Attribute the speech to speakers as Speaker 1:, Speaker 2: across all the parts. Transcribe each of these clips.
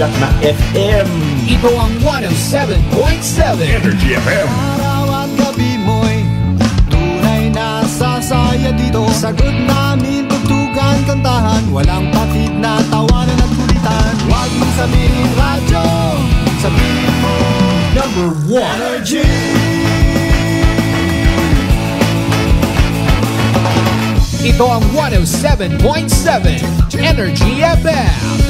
Speaker 1: sikat na FM.
Speaker 2: Ito ang 107.7
Speaker 1: Energy FM.
Speaker 3: Araw at gabi mo'y tunay na sasaya dito. Sagot namin, tugtugan, kantahan, walang patid na tawanan at kulitan. Huwag mong sabihin radyo, sabihin mo
Speaker 1: Number 1
Speaker 3: Energy.
Speaker 2: Ito ang 107.7 Energy FM.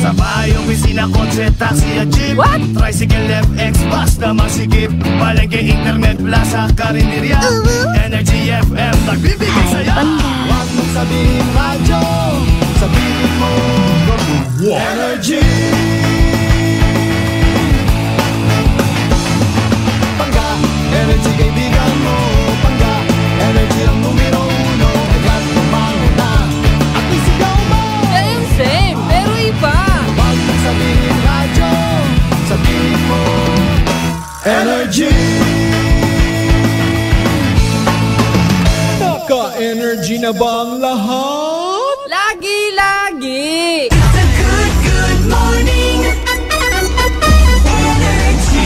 Speaker 4: Sa bayong opisina, kotse, taxi at jeep.
Speaker 5: What?
Speaker 4: Tricycle, FX, basta masigip. Palengke, internet, plaza, karinderya. Energy FM, nagbibigay saya.
Speaker 3: Huwag mong sabihin radyo, sabihin mo
Speaker 1: Number 1
Speaker 3: Energy. Pangga, energy kaibigan mo. Pangga, energy ang numero uno. Agad tumango na at isigaw mo.
Speaker 5: Same, pero iba.
Speaker 3: Huwag mong sabihin radyo, sabihin mo Energy.
Speaker 2: Naka-energy na ba ang lahat?
Speaker 5: Lagi-lagi.
Speaker 4: Good morning. Energy.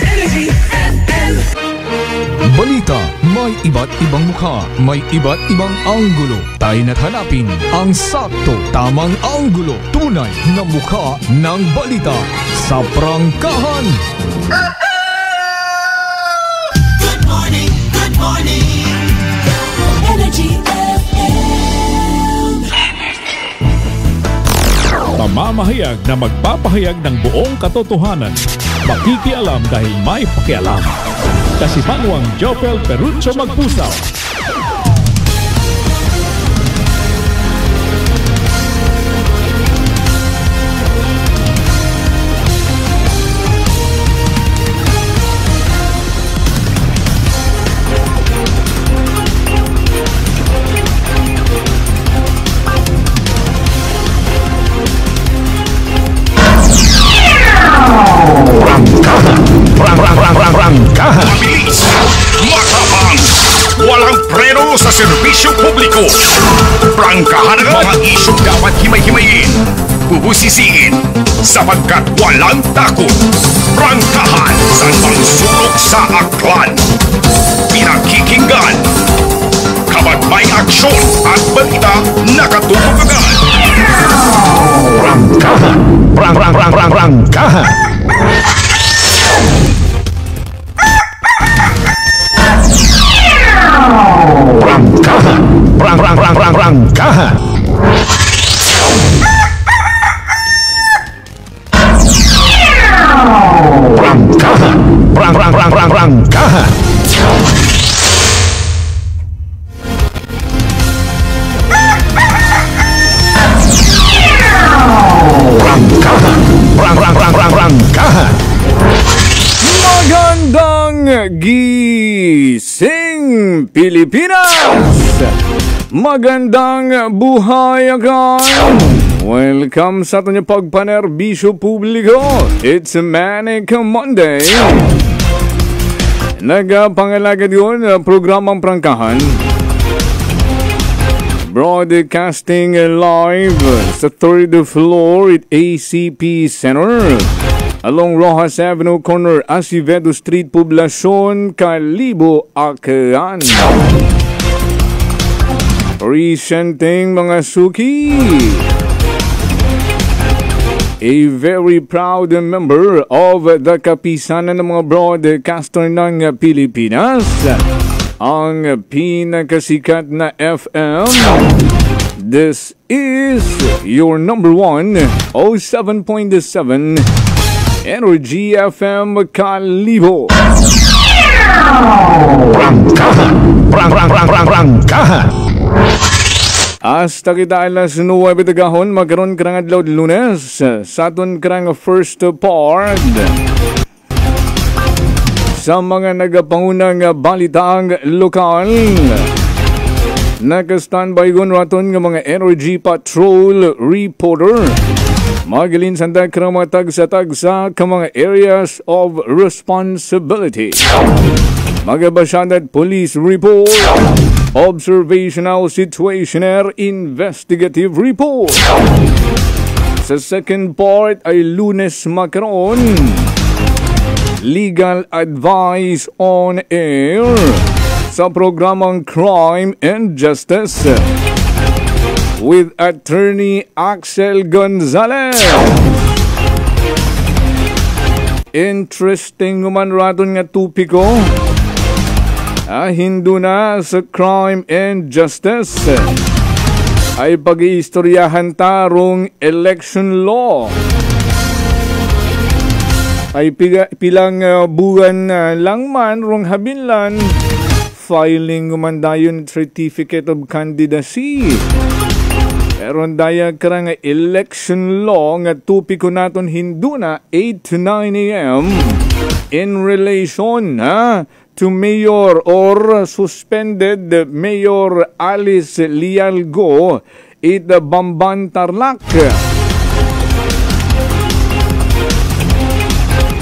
Speaker 4: Energy FM.
Speaker 6: Balita, may iba't ibang mukha, may iba't ibang anggulo. Tayo na't hanapin ang sakto, tamang anggulo, tunay na mukha ng balita sa prangkahan.
Speaker 4: Good morning. Good morning. Energy FM.
Speaker 7: Mamamahayag na magpapahayag ng buong katotohanan. Makikialam dahil may pakialam. Kasipanwang Jopel Perucho Magpusaw.
Speaker 6: Prangkahan.
Speaker 1: Mabilis, matapang, walang preno sa serbisyo publiko. Prangkahan agad mga isyong dapat himay-himayin, bubusisiin, sapagkat walang takot. Prangkahan sa pangsulok sa aklan. Pinakikinggan, kapag may aksyon at balita, nakatulog agad.
Speaker 6: Prangkahan. Prangkahan. Prangkahan. Prangkahan. Prangkahan. Magandang gising Pilipinas! Magandang buhay agad! Welcome sa ating pagpanerbisyo publiko. It's a Manic Monday. Nagpangalagad yun programang Prangkahan. Broadcasting live sa 3rd floor at ACP Center along Rojas Avenue corner, Acevedo Street, Poblacion, Calibo, Aklan. Presenting mga suki, a very proud member of the kapisanan ng mga broadcaster ng Pilipinas, ang pinakasikat na FM. This is your number 1 07.7 Energy FM Calibo. Prangkahan. Hasta kita alas 9 gahon magkaroon ka ng adlaw Lunes sa aton karang first part sa mga nagapangunang balitaang lokal. Naka-standby gun raton ng mga Energy Patrol reporter.
Speaker 8: Magalinsandag ka mga tagsa-tagsa ka mga areas of responsibility. Magabasyadad police report, observational situationer investigative report. Sa second part ay Lunes makaroon, legal advice on air sa programang Crime and Justice with Attorney Axel Gonzalez. Interesting naman raton nga tupiko. Hindu na sa Crime and Justice ay pag-iistoryahan tarong election law. Ay pilang buwan lang man rong habilan filing gumandayon certificate of candidacy. Meron daya karang election law nga tupiko naton Hindu na 8 to 9 a.m. in relation to Mayor or suspended Mayor Alice Lialgo at Bamban Tarlac.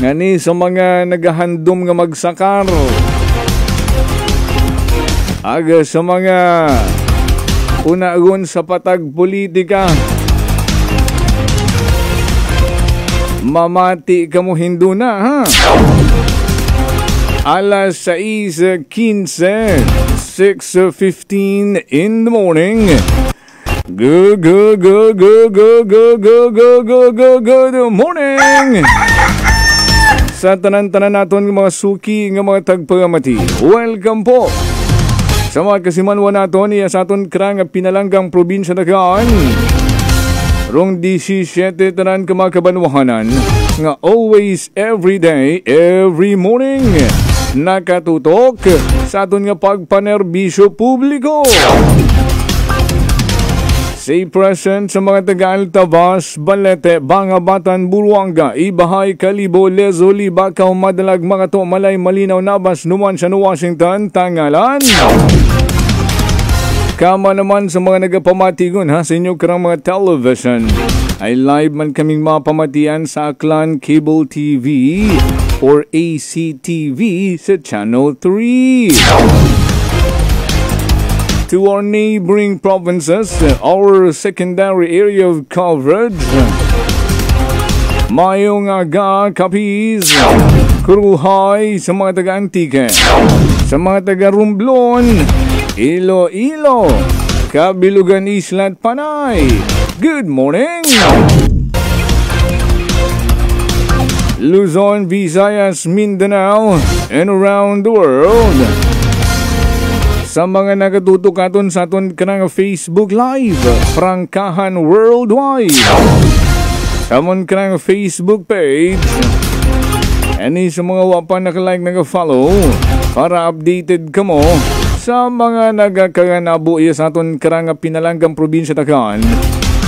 Speaker 8: Ngani sa mga nagahandom nga magsakar, aga sa mga unagon sa patag politika, mamati ka mo Hindu na ha. Alas 6:15, 6:15 in the morning. Good morning sa tanan-tanan naton ng mga suki ng mga tagpagamati. Welcome po sa mga kasimanwa naton iya sa aton krang pinalanggang probinsya na kaan. Rong 17 tanan ka mga kabanwahanan nga always, every day, every morning nakatutok sa aton nga pagpanerbisyo publiko. Say present sa mga taga-Altabas, Balete, Bangabatan, Buruanga, Ibahay, Kalibo, Lezo, Libakaw, Madalag, Makato, Malay, Malinaw, Nabas, Numancia, Washington, Tangalan. Kama naman sa mga nagapamatigon sa inyo karang mga television, ay live man kaming mapamatian sa Aklan Cable TV or ACTV sa Channel 3. To our neighboring provinces, our secondary area of coverage, Mayong Aga, Capiz, Kuruhay, sa mga taga-Antique, sa mga taga-Romblon, Iloilo, Kabilugan, Isla at Panay. Good morning! Luzon, Visayas, Mindanao, and around the world. Sa mga nagatutok aton sa aton kanang Facebook Live, Prangkahan Worldwide. Sa aton kanang Facebook page, ani sa mga wapan nakalike nag-follow para updated ka mo sa mga nagakaganabo iya sa aton karang pinalanggang probinsya tagaan.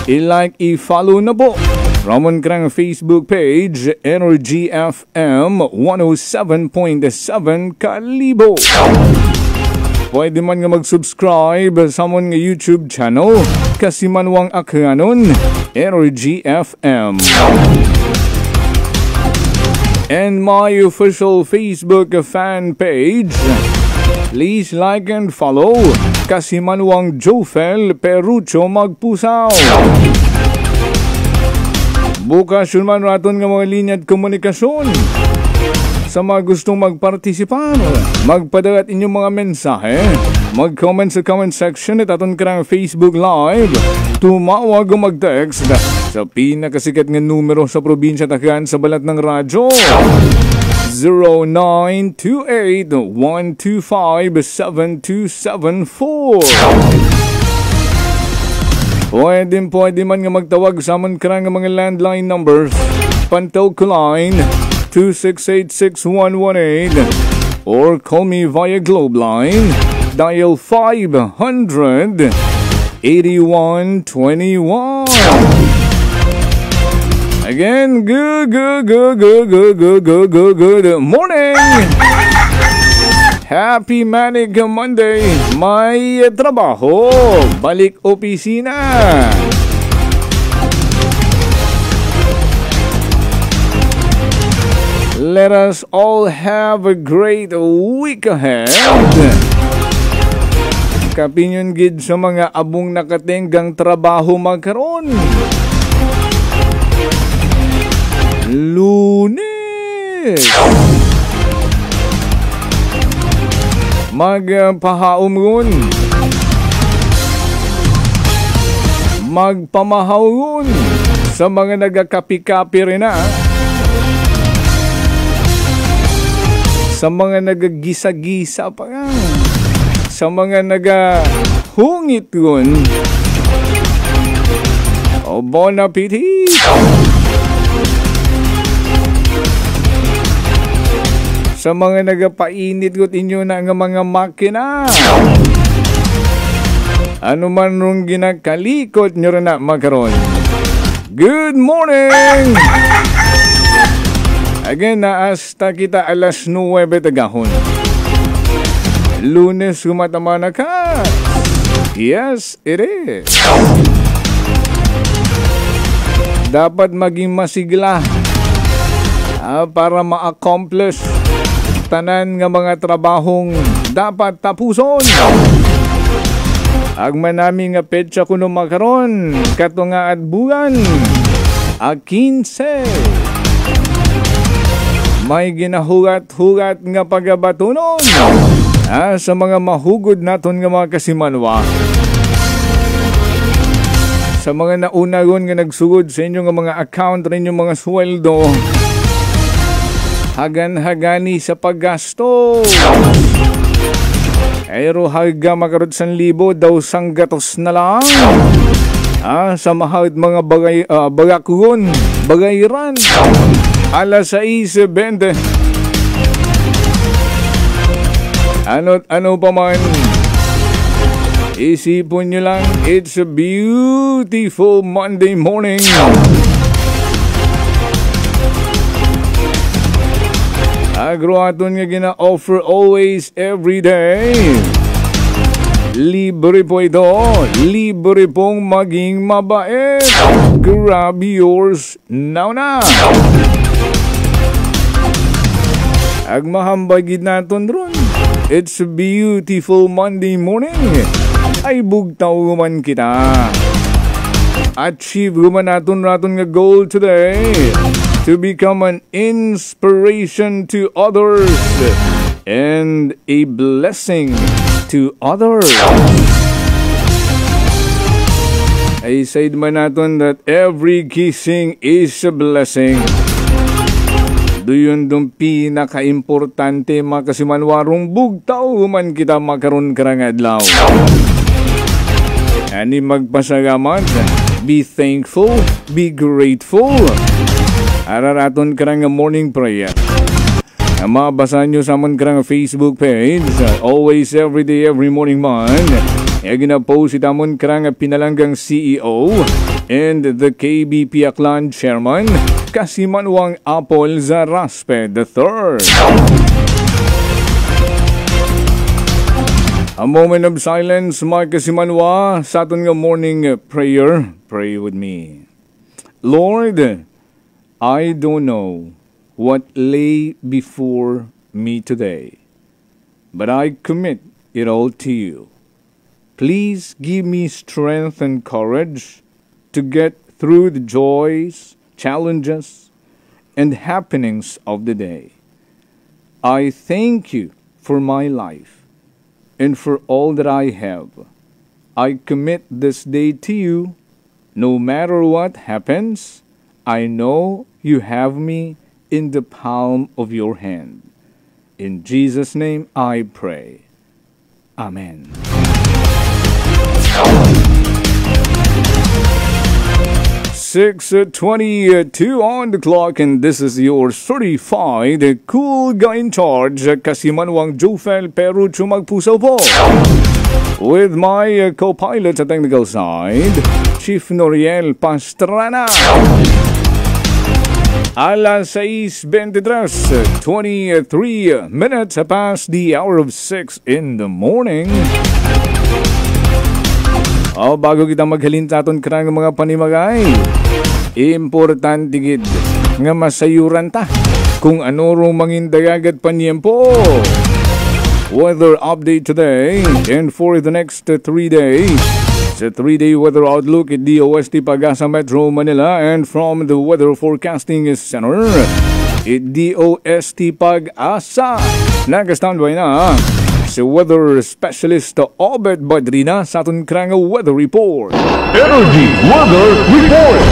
Speaker 8: I-like, i-follow na po Ramon karang Facebook page, Energy FM 107.7 Kalibo. Pwede man nga mag-subscribe sa amon nga YouTube channel, Kasimanwang Akhanon, Energy FM. And my official Facebook fan page, please like and follow, Kasimanwang Jofel Perucho Magpusaw. Bukas yun man raton nga mga linya at komunikasyon. Sa mga gustong magpartisipar, magpadagat inyong mga mensahe, mag-comment sa comment section at aton karang Facebook Live, tumawag o mag-text sa pinakasikat nga numero sa probinsya tagaan sa balat ng radyo, 0928-125-7274. Pwede man nga magtawag sa amon karang mga landline numbers, Pantel ko line 268-6118 or call me via Globe line, dial 500-8121. Again, good morning! Happy Manic Monday! May trabaho! Balik opisina! Let us all have a great week ahead. Kapinyon gid sa mga abong nakatenggang trabaho magkaroon. Lunes. Magpahaom ron. Magpamahaw ron sa mga nagakapi-kapi rin na. Sa mga nagagisa-gisa pa nga. Sa mga nagahungit ron. O bon appetit! Sa mga nagapainit ko inyo na nga mga makina. Ano man rong ginakalikot nyo rin na magkaroon. Good morning! Again, naasta kita alas 9 tagahon. Lunes sumatama na ka. Yes, it is. Dapat maging masigla para ma-accomplish tanan nga mga trabahong dapat tapuson. Agman namin nga petsa kuno makaron kato nga adbugan a 15. May ginahugat-hugat nga pagabatunon sa mga mahugod naton nga mga kasimanwa. Sa mga naunagon nga nagsugod sa inyo nga mga account rin yung mga sweldo. Hagan-hagani sa paggasto. Pero haga makarod 1,000 daw sang gatos na lang. Sa mahal mga bagakon, bagayran. Alas 6:20. Ano pa man. Isipon nyo lang, it's a beautiful Monday morning. Agroaton nga gina-offer always, every day. Libre po ito. Libre pong maging mabait. Grab yours now na. Agmahambagid naton ron. It's a beautiful Monday morning. Ay bugtaw man kita. Achieve man naton nga goal today. To become an inspiration to others and a blessing to others. I said man natin that every kissing is a blessing. Doon dong pinaka-importante makasimanwarong bugtaw man kita makaroon karang adlaw. Ani magpasalamat, be thankful, be grateful. Araraton karang morning prayer. Mabasa nyo sa amon karang Facebook page. Always, every day, every morning man. Gina-post itamon karang pinalanggang CEO and the KBP Aklan Chairman Kasimanwang Apol Zaraspe III. A moment of silence, mga Kasimanwa, sa aton nga morning prayer. Pray with me. Lord, I don't know what lay before me today, but I commit it all to you. Please give me strength and courage to get through the joys, challenges, and happenings of the day. I thank you for my life and for all that I have. I commit this day to you. No matter what happens, I know you have me in the palm of your hand. In Jesus' name I pray. Amen. 6:22 on the clock, and this is your certified cool guy in charge, Kasimanwang Jofel Perucho Magpuso po. With my co-pilot sa technical side, Chief Noriel Pastrana. Alas 6:23, 23 minutes past the hour of 6 in the morning. Bago kita maghalin sa aton karang mga panimagay, importante gid nga masayuran ta kung ano ro mangindayagat panyempo. Weather update today and for the next 3 days. Sa 3-day weather outlook at DOST Pag-asa Metro Manila and from the Weather Forecasting Center at DOST Pag-asa. Nag-standby na si weather specialist Obed Badrina sa ating karang weather report.
Speaker 6: Energy Weather Report.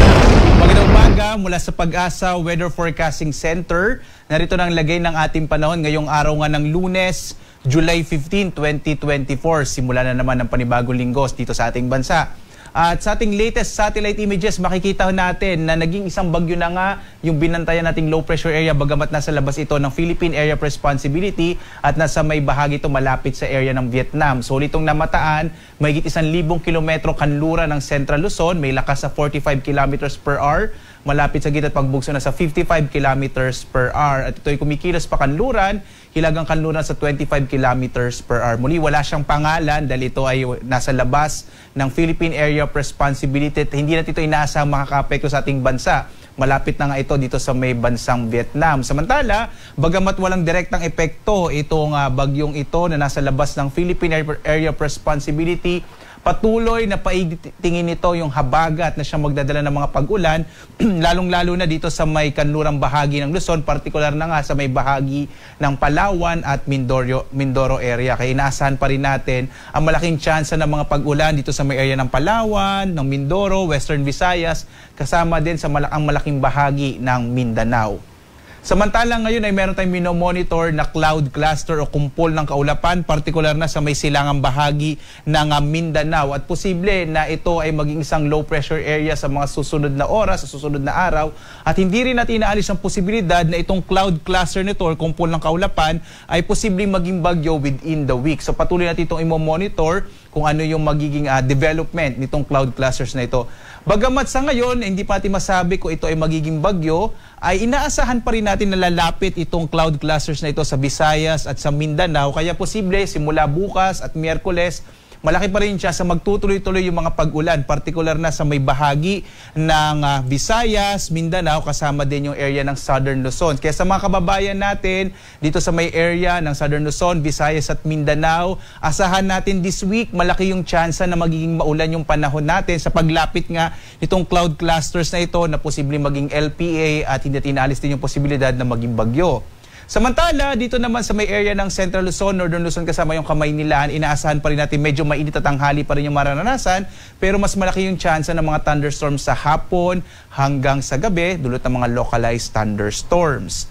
Speaker 9: Magandang umaga mula sa Pag-asa Weather Forecasting Center. Narito ng lagay ng ating panahon ngayong araw nga ng Lunes, July 15, 2024. Simula na naman ang panibagong linggo dito sa ating bansa. At sa ating latest satellite images, makikita natin na naging isang bagyo na nga yung binantayan nating low pressure area, bagamat nasa labas ito ng Philippine Area of Responsibility at nasa may bahagi ito malapit sa area ng Vietnam. So itong namataan, may 1,000 kilometro kanluran ng Central Luzon, may lakas sa 45 kilometers per hour. Malapit sa gitna at pagbugso na sa 55 kilometers per hour. At ito ay kumikilos pa kanluran, hilagang kanluran sa 25 kilometers per hour. Muli, wala siyang pangalan dahil ito ay nasa labas ng Philippine Area of Responsibility. Hindi natin ito inaasahang makaka-apekto sa ating bansa. Malapit na nga ito dito sa may bansang Vietnam. Samantala, bagamat walang direktang epekto itong bagyong ito na nasa labas ng Philippine Area of Responsibility, patuloy na paitingin nito yung habagat na siyang magdadala ng mga pag-ulan, lalong-lalo na dito sa may kanlurang bahagi ng Luzon, partikular na nga sa may bahagi ng Palawan at Mindoro area. Kaya inaasahan pa rin natin ang malaking tsansa ng mga pag-ulan dito sa may area ng Palawan, ng Mindoro, Western Visayas, kasama din sa ang malaking bahagi ng Mindanao. Samantalang ngayon ay meron tayong minomonitor na cloud cluster o kumpol ng kaulapan, partikular na sa may silangang bahagi ng Mindanao. At posible na ito ay maging isang low pressure area sa mga susunod na oras, sa susunod na araw. At hindi rin natin inaalis ang posibilidad na itong cloud cluster nito o kumpol ng kaulapan ay posibleng maging bagyo within the week. So patuloy natin itong imomonitor kung ano yung magiging development nitong cloud clusters na ito. Bagamat sa ngayon, hindi pa natin masabi kung ito ay magiging bagyo, ay inaasahan pa rin natin na lalapit itong cloud clusters na ito sa Visayas at sa Mindanao. Kaya posible simula bukas at Miyerkules, malaki pa rin siya sa magtutuloy-tuloy yung mga pag-ulan, partikular na sa may bahagi ng Visayas, Mindanao, kasama din yung area ng Southern Luzon. Kaya sa mga kababayan natin dito sa may area ng Southern Luzon, Visayas at Mindanao, asahan natin this week malaki yung tsansa na magiging maulan yung panahon natin sa paglapit nga nitong cloud clusters na ito na posibleng maging LPA at hindi tinaalis din yung posibilidad na maging bagyo. Samantala, dito naman sa may area ng Central Luzon, Northern Luzon kasama yung Kamaynilaan, inaasahan pa rin natin medyo mainit at tanghali pa rin yung mararanasan, pero mas malaki yung tsansa ng mga thunderstorms sa hapon hanggang sa gabi, dulot ng mga localized thunderstorms.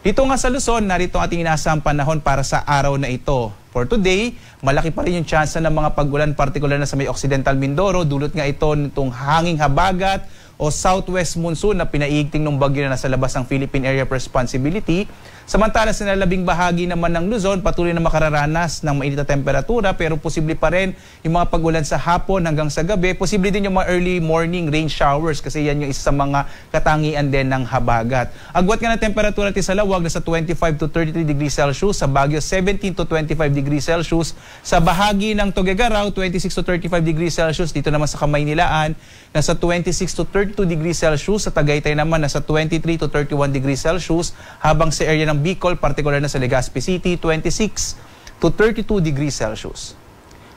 Speaker 9: Dito nga sa Luzon, narito ang ating inaasahang panahon para sa araw na ito. For today, malaki pa rin yung tsansa ng mga pag-ulan, partikular na sa may Occidental Mindoro, dulot nga ito nitong hanging habagat o southwest monsoon na pinaiigting ng bagyo na nasa labas ng Philippine Area of Responsibility. Samantala sa nalabing bahagi naman ng Luzon, patuloy na makararanas ng mainit na temperatura, pero posible pa rin yung mga pag-ulan sa hapon hanggang sa gabi. Posible din yung mga early morning rain showers kasi yan yung isa sa mga katangian din ng habagat. Agwat nga ng temperatura natin sa Lawag nasa 25 to 33 degrees Celsius, sa Baguio 17 to 25 degrees Celsius, sa bahagi ng Tuguegarao 26 to 35 degrees Celsius, dito naman sa Kamaynilaan nasa 26 to 32 degrees Celsius, sa Tagaytay naman nasa 23 to 31 degrees Celsius, habang sa area ng Bicol, partikular na sa Legazpi City, 26 to 32 degrees Celsius.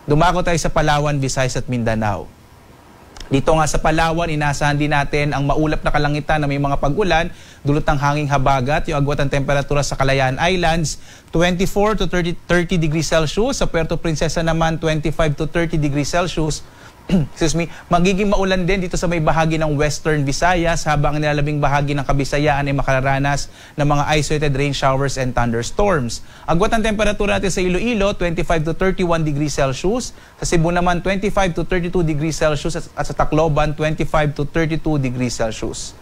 Speaker 9: Dumako tayo sa Palawan, Visayas at Mindanao. Dito nga sa Palawan, inaasahan din natin ang maulap na kalangitan na may mga pag-ulan, dulot ng hanging habagat, yung agwat ng temperatura sa Kalayaan Islands, 24 to 30 degrees Celsius, sa Puerto Princesa naman 25 to 30 degrees Celsius. Excuse me, magiging maulan din dito sa may bahagi ng Western Visayas, habang ang nilalabing bahagi ng Kabisayaan ay makararanas ng mga isolated rain showers and thunderstorms. Agwat ang temperatura natin sa Iloilo, 25 to 31 degrees Celsius. Sa Cebu naman, 25 to 32 degrees Celsius. At sa Tacloban, 25 to 32 degrees Celsius.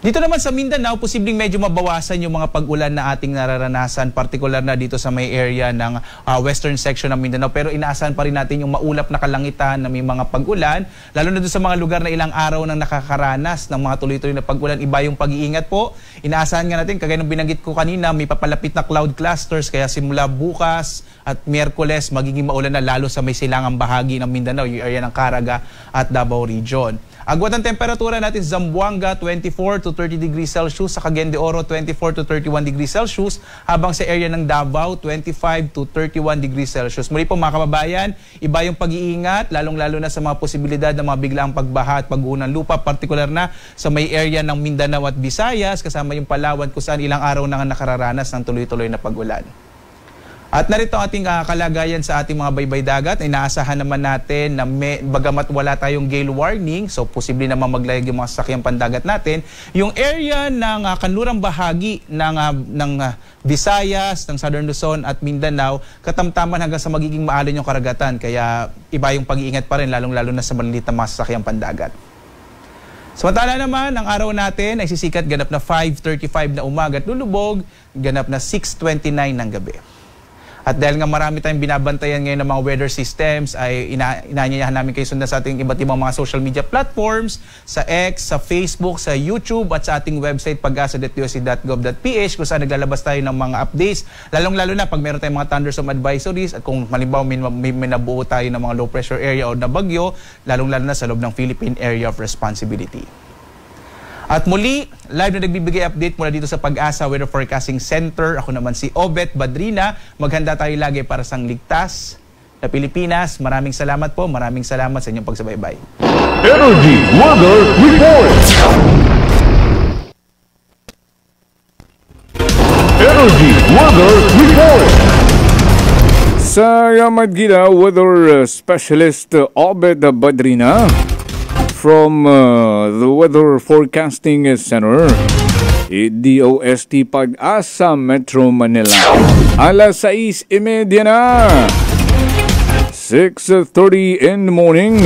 Speaker 9: Dito naman sa Mindanao, posibleng medyo mabawasan yung mga pag-ulan na ating nararanasan, partikular na dito sa may area ng western section ng Mindanao. Pero inaasahan pa rin natin yung maulap na kalangitan na may mga pag-ulan, lalo na doon sa mga lugar na ilang araw nang nakakaranas ng mga tuloy-tuloy na pag-ulan. Iba yung pag-iingat po. Inaasahan nga natin, kagaya ng binanggit ko kanina, may papalapit na cloud clusters, kaya simula bukas at Miyerkules, magiging maulan na lalo sa may silangang bahagi ng Mindanao, yung area ng Caraga at Davao Region. Agwat ang temperatura natin sa Zamboanga 24 to 30 degrees Celsius, sa Cagayan de Oro 24 to 31 degrees Celsius, habang sa area ng Davao 25 to 31 degrees Celsius. Muli po mga kababayan, iba yung pag-iingat, lalong-lalo na sa mga posibilidad ng mga biglaang pagbaha at pagguho ng lupa, partikular na sa may area ng Mindanao at Visayas, kasama yung Palawan kung saan ilang araw na nakararanas ng tuloy-tuloy na pag-ulan. At narito ang ating kalagayan sa ating mga baybay dagat. Inaasahan naman natin na bagamat wala tayong gale warning, so posible naman maglayag yung mga sasakyang pandagat natin, yung area ng kanlurang bahagi ng Visayas, ng Southern Luzon at Mindanao, katamtaman hanggang sa magiging maalon yung karagatan. Kaya iba yung pag-iingat pa rin, lalong-lalo na sa maliliit na mga sasakyang pandagat. Samantala naman, ang araw natin ay sisikat ganap na 5:35 na umaga at lulubog, ganap na 6:29 ng gabi. At dahil nga marami tayong binabantayan ngayon ng mga weather systems, ay inaanyayahan namin kayo sundan sa ating iba't ibang mga social media platforms, sa X, sa Facebook, sa YouTube, at sa ating website pagasa.doc.gov.ph kung saan naglalabas tayo ng mga updates, lalong-lalo na pag meron tayong mga thunderstorm advisories at kung halimbawa may nabuo tayo ng mga low pressure area o na bagyo, lalong-lalo na sa loob ng Philippine Area of Responsibility. At muli, live na nagbibigay update mula dito sa Pag-asa Weather Forecasting Center. Ako naman si Obet Badrina. Maghanda tayo lagi para sa ligtas na Pilipinas. Maraming salamat po. Maraming salamat sa inyong pagsubaybay.
Speaker 6: Energy Weather Report! Energy Weather Report!
Speaker 8: Sa Yamadgila Weather Specialist Obet Badrina from the Weather Forecasting Center, DOST Pag-asa Metro Manila. Alas 6:30 na. 6:30 in the morning.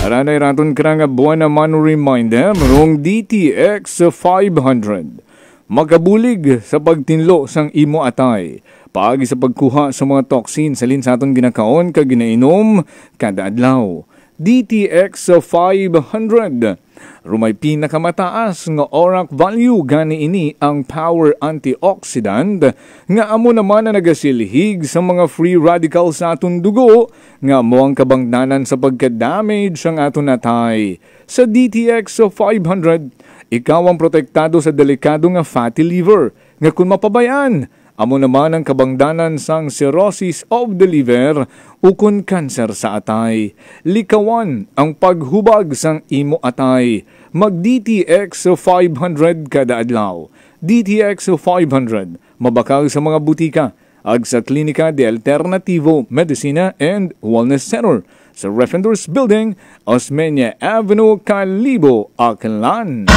Speaker 8: Aranay raton karang buwan naman reminder rong DTX 500. Magabulig sa pagtinlo sang imo atay. Paagi sa pagkuha sa mga toxin sa linsaton ginakaon kag ginainom kada adlaw. DTX 500. Rumay pinakamataas nga ORAC value gani ini ang power antioxidant nga amo naman na nagasilhig sa mga free radicals sa aton dugo nga amo ang kabangdanan sa pagka-damage ang aton atay. Sa DTX 500, ikaw ang protektado sa delikado nga fatty liver nga kung mapabayaan, amo naman ang kabangdanan sang cirrhosis of the liver ukon kanser sa atay. Likawan ang paghubag sang imo atay. Mag-DTX 500 kada adlaw. DTX 500 mabakal sa mga butika ag sa Klinika de Alternativo Medicina and Wellness Center sa Refenders Building, Osmeña Avenue, Calibo, Aklan.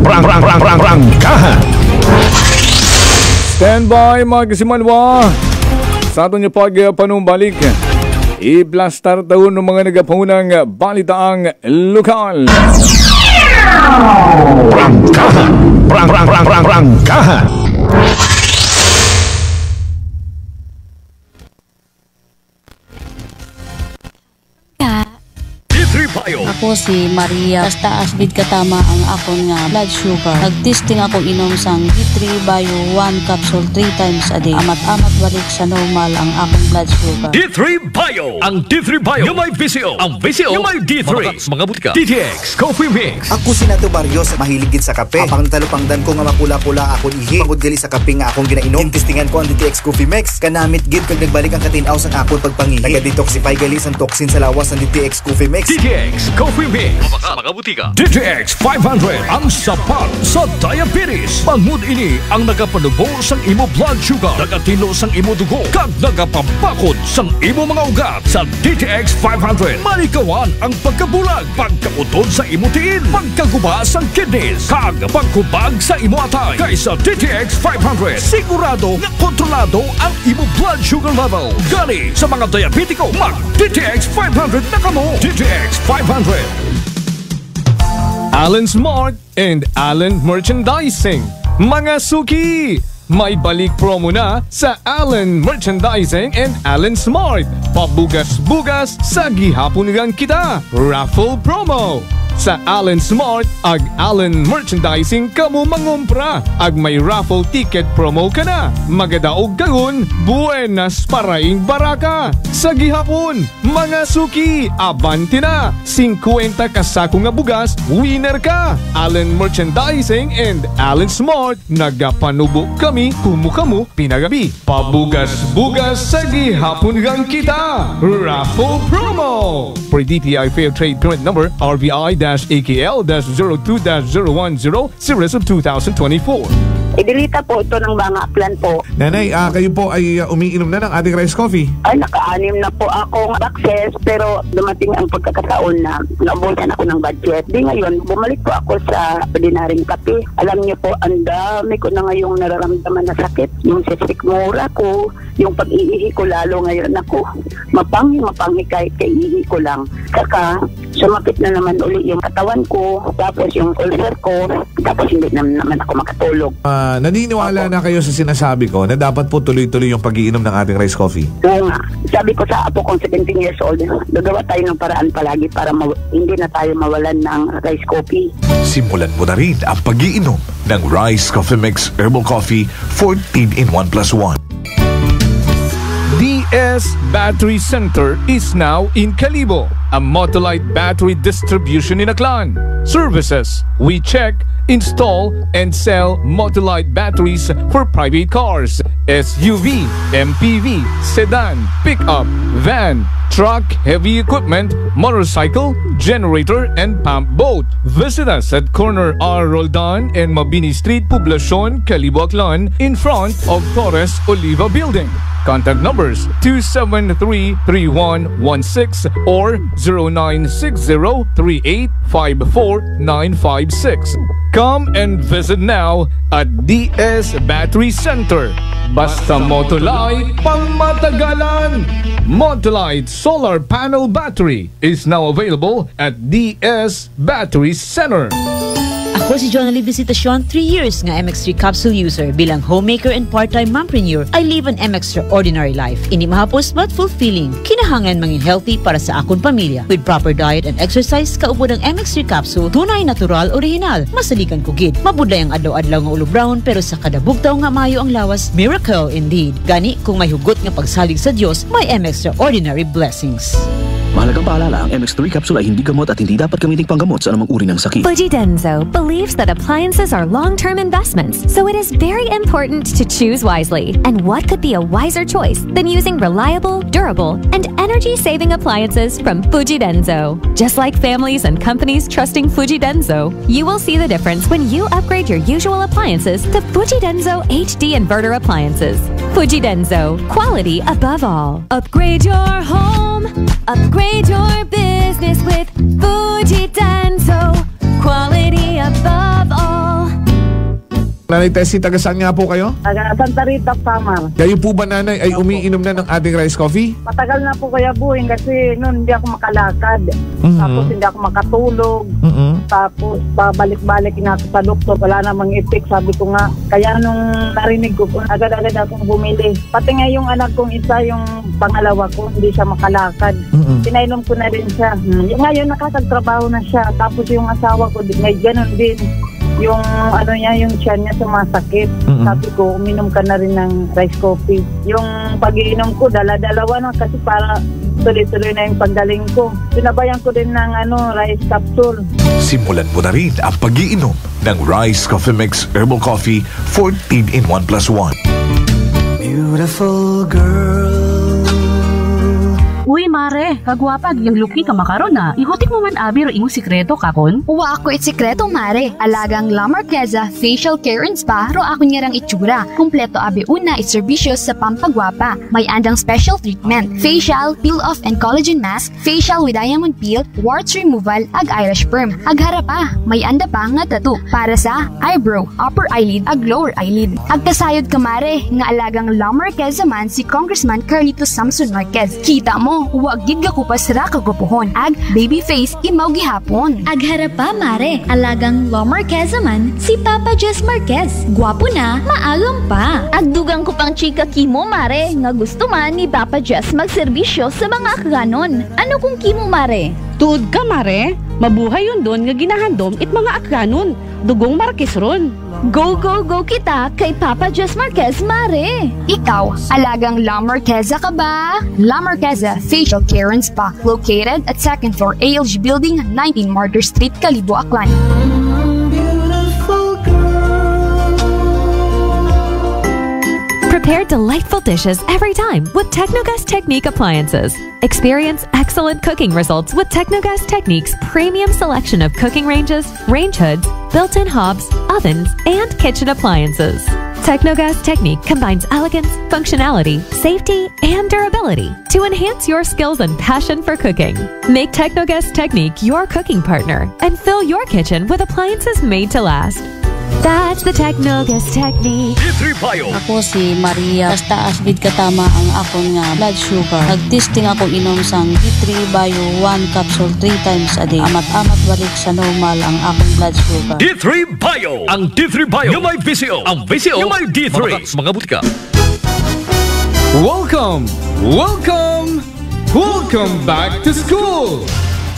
Speaker 1: Prangkahan.
Speaker 8: Stand by mga kasimanwa. Sa ato niyo panumbalik, i-plastar taon ng mga nagapangunang balitaang lokal.
Speaker 1: Prangkahan.
Speaker 10: Ako si Maria. Basta asbid katama ang akon nga blood sugar. Nagtesting ako inom sang D3 Bio 1 capsule 3 times a day. Amat-amat balik sa normal ang akong blood sugar.
Speaker 6: D3 Bio. Ang D3 Bio yung may VCO. Ang VCO yung may D3. Mga butika. DTX Coffee Mix.
Speaker 11: Ako si Nato Barrios, mahiligid sa kape. Apang talupangdan ko nga mapula-pula akong ihi. Pagod gali sa kape nga akong ginainom. Testingan ko ang DTX Coffee Mix. Kanamit gid kag nagbalik ang katinaw sa akon pagpangihi. Naga-detoxify gali sang toxin sa lawas ng DTX Coffee Mix.
Speaker 6: DTX Coffee Mix. Mga butika. DTX 500 ang sapat sa diabetes. Bangod ini ang nagapanubo sang imo blood sugar, nagatilo sang imo dugo, kag nagapabakod sang imo mga ugat. Sa DTX 500, malikawan ang pagkabulag, pagkautod sa imo tiil, pagkaguba sang kidneys, kag pagkubag sa imo atay. Kaysa DTX 500, sigurado nga kontrolado ang imo blood sugar level. Gani sa mga diabetiko, mag DTX 500 na kamo. DTX 500. Allen Smart and Allen Merchandising. Mga suki! May balik promo na sa Allen Merchandising and Allen Smart. Pabugas-bugas sa gihapon nilang kita. Raffle promo. Sa Allen Smart ag Allen Merchandising kamo mangumpra. Ag may raffle ticket promo ka na. Magadaog kagun, buenas paraing baraka. Sa gihapon, mga suki, abanti na. 50 kasako nga bugas, winner ka. Allen Merchandising and Allen Smart, nagapanubo kami kumukamu pinagabi. Pabugas-bugas sa gihapon gang kita. Raffle promo. For DTI Fair Trade Permit Number RBI-AKL-02-0110 Series of 2024.
Speaker 12: Idilita po ito ng mga plan po.
Speaker 13: Nanay, kayo po ay umiinom na ng ating rice coffee?
Speaker 12: Ay, naka-anim na po akong access, pero dumating ang pagkakataon na naubusan ako ng budget. Di ngayon, bumalik po ako sa ordinaryong kape. Alam niyo po, ang dami ko na ngayong nararamdaman na sakit. Yung sisikmura ko, yung pag-iihi ko lalo ngayon ako. Mapanghi kahit kaiihi ko lang. Saka, sumakit na naman uli yung katawan ko, tapos yung ulcer ko, tapos hindi naman ako makatulog.
Speaker 13: Naniniwala na kayo sa sinasabi ko na dapat po tuloy-tuloy yung pag-iinom ng ating rice coffee?
Speaker 12: Oo nga. Sabi ko sa apo kong 17 years old, gagawa tayo ng paraan palagi para hindi na tayo mawalan ng rice coffee.
Speaker 1: Simulan mo na rin ang pag-iinom ng Rice Coffee Mix Herbal Coffee 14 in 1+1.
Speaker 6: DS Battery Center is now in Calibo, a Motolite battery distribution in Aklan. Services: we check, install, and sell Motolite batteries for private cars, SUV, MPV, sedan, pickup, van, truck, heavy equipment, motorcycle, generator, and pump boat. Visit us at corner R. Roldan and Mabini Street, Poblacion, Calibo, Aklan, in front of Torres Oliva Building. Contact numbers 273-3116 or 0960-3854-956. Come and visit now at DS Battery Center. Basta Motolite, pangmatagalan! Motolite Solar Panel Battery is now available at DS Battery Center.
Speaker 14: Ako si Jonalyn Visitacion, 3 years nga MX3 capsule user. Bilang homemaker and part-time mompreneur, I live an extraordinary life. Hindi mahapos but fulfilling. Kinahangan mangin healthy para sa akong pamilya. With proper diet and exercise, kaupo ng MX3 capsule, tunay, natural, original. Masalikan ko gid. Mabudlay ang adlaw-adlaw nga ulo brown, pero sa kada bugtaw nga mayo ang lawas, miracle indeed. Gani, kung may hugot nga pagsalig sa Dios, may extraordinary blessings.
Speaker 15: Mahalagang paalala, ang MX3 capsule ay hindi gamot at hindi dapat gamiting panggamot sa anumang uri ng sakit.
Speaker 16: Fuji Denso believes that appliances are long-term investments, so it is very important to choose wisely. And what could be a wiser choice than using reliable, durable, and energy-saving appliances from Fuji Denso? Just like families and companies trusting Fuji Denso, you will see the difference when you upgrade your usual appliances to Fuji Denso HD inverter appliances. Fuji Denso, quality above all. Upgrade your home, upgrade your business with Fuji Denso, quality above all.
Speaker 13: Nanay Tessie, taga saan nga po kayo?
Speaker 12: Taga Santa Rita, Samar.
Speaker 13: Kayo po ba, nanay, ay umiinom na ng ating rice coffee?
Speaker 12: Matagal na po kaya buhin kasi noon hindi ako makalakad. Tapos hindi ako makatulog. Tapos pabalik-balik na ako sa doktor. Wala namang epek, sabi ko nga. Kaya nung narinig ko, agad-agad akong bumili. Pati nga yung anak kong isa, yung pangalawa ko, hindi siya makalakad. Pinainom ko na rin siya. Ngayon nakakagtrabaho na siya. Tapos yung asawa ko, may ganun din. Yung ano niya, yung tiyan niya sumasakit. Sabi ko, uminom ka na rin ng rice coffee. Yung pag-iinom ko, dala-dalawa na kasi para tuloy-tuloy na yung paggaling ko. Sinabayan ko din ng rice capsule.
Speaker 1: Simulan mo na rin ang pag-iinom ng Rice Coffee Mix Herbal Coffee 14 in 1+1.
Speaker 3: Beautiful girl.
Speaker 17: Uy, mare, kagwapag yung looking ka makaron na. Ihutik mo man abi ro imong sikreto kakon.
Speaker 18: Uwa ako sikreto, mare. Alagang La Marqueza Facial Care and Spa ro ako niyarang itsura. Kumpleto abi una iserbisyo sa pampagwapa. May andang special treatment, facial, peel-off and collagen mask, facial with diamond peel, warts removal, ag eyelash perm. Ag harapa, may anda pa nga tattoo para sa eyebrow, upper eyelid, ag lower eyelid. Ag kasayod ka, mare, nga alagang La Marqueza man si Congressman Carlito Samson Marquez. Kita mo, huwag gid ko pa sira kagupuhon. Ag baby face imaw gihapon.
Speaker 19: Ag harapa, mare, alagang La Marqueza man si Papa Jess Marquez. Gwapo na, maagam pa.
Speaker 20: Ag dugang ko pang chika kimo, mare, nga gusto man ni Papa Jess magserbisyo sa mga kaganon. Ano kung kimo, mare?
Speaker 17: Tuod ka, mare. Mabuhay yun doon nga ginahandom it mga akranon. Dugong Marquez ron.
Speaker 19: Go, go, go kita kay Papa Jess Marquez, mare! Ikaw, alagang La Marqueza ka ba? La Marqueza Facial Care and Spa, located at 2nd floor ALG Building, 19 Martyr Street, Kalibo, Aklan.
Speaker 16: Prepare delightful dishes every time with Technogas Technique appliances. Experience excellent cooking results with Technogas Technique's premium selection of cooking ranges, range hoods, built-in hobs, ovens, and kitchen appliances. Technogas Technique combines elegance, functionality, safety, and durability to enhance your skills and passion for cooking. Make Technogas Technique your cooking partner and fill your kitchen with appliances made to last. That's the Technogas Technique.
Speaker 10: D3 Bio. Ako si Maria. Taas bid katama ang akon nga blood sugar. Nagtesting ako inom sang D3 Bio 1 capsule 3 times a day. Amat-amat balik sa normal ang akong blood sugar.
Speaker 6: D3 Bio. Ang D3 Bio yung may VCO. Ang VCO yung may D3. Mga butika.
Speaker 8: Welcome back to school.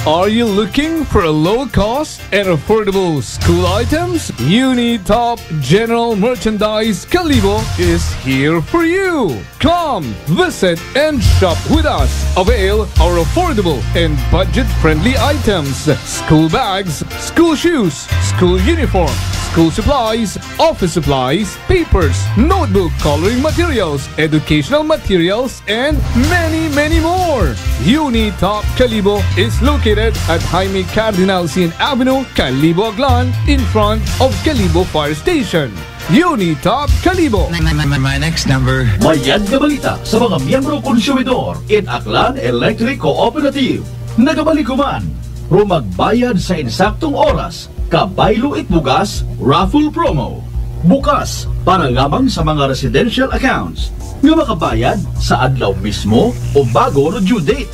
Speaker 8: Are you looking for a low cost and affordable school items? Unitop General Merchandise Kalibo is here for you. Come, visit and shop with us. Avail our affordable and budget-friendly items. School bags, school shoes, school uniform, school supplies, office supplies, papers, notebook coloring materials, educational materials, and many, many more. Unitop Kalibo is located at Jaime Cardinal Sin Avenue, Kalibo, Aklan, in front of Kalibo Fire Station. Unitop Kalibo.
Speaker 21: My next number.
Speaker 22: Mayad na balita sa mga miyembro konsumidor in Aklan Electric Cooperative. Nagabalikuman, rumagbayad sa insaktong oras, kabaylo itbugas, raffle promo. Bukas, para lamang sa mga residential accounts, nga makabayad sa adlaw mismo o bago no due date.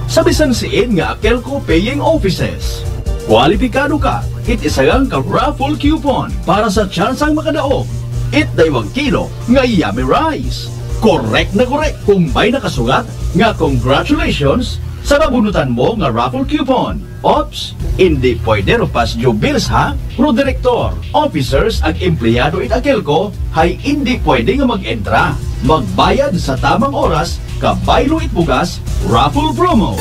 Speaker 22: Sa bisan siin nga Akelco paying offices. Kwalipikado ka, itisagang ka raffle coupon para sa tsansang makadaog. It daywang kilo nga yummy rice. Correct na correct kung may nakasugat nga congratulations sa nabunutan mo nga raffle coupon. Ops, hindi pwede rupas jubiles ha? Pro direktor, officers at empleyado it Akelco hay hindi pwede nga mag-entra. Magbayad sa tamang oras, kabaylo itbugas, raffle promo.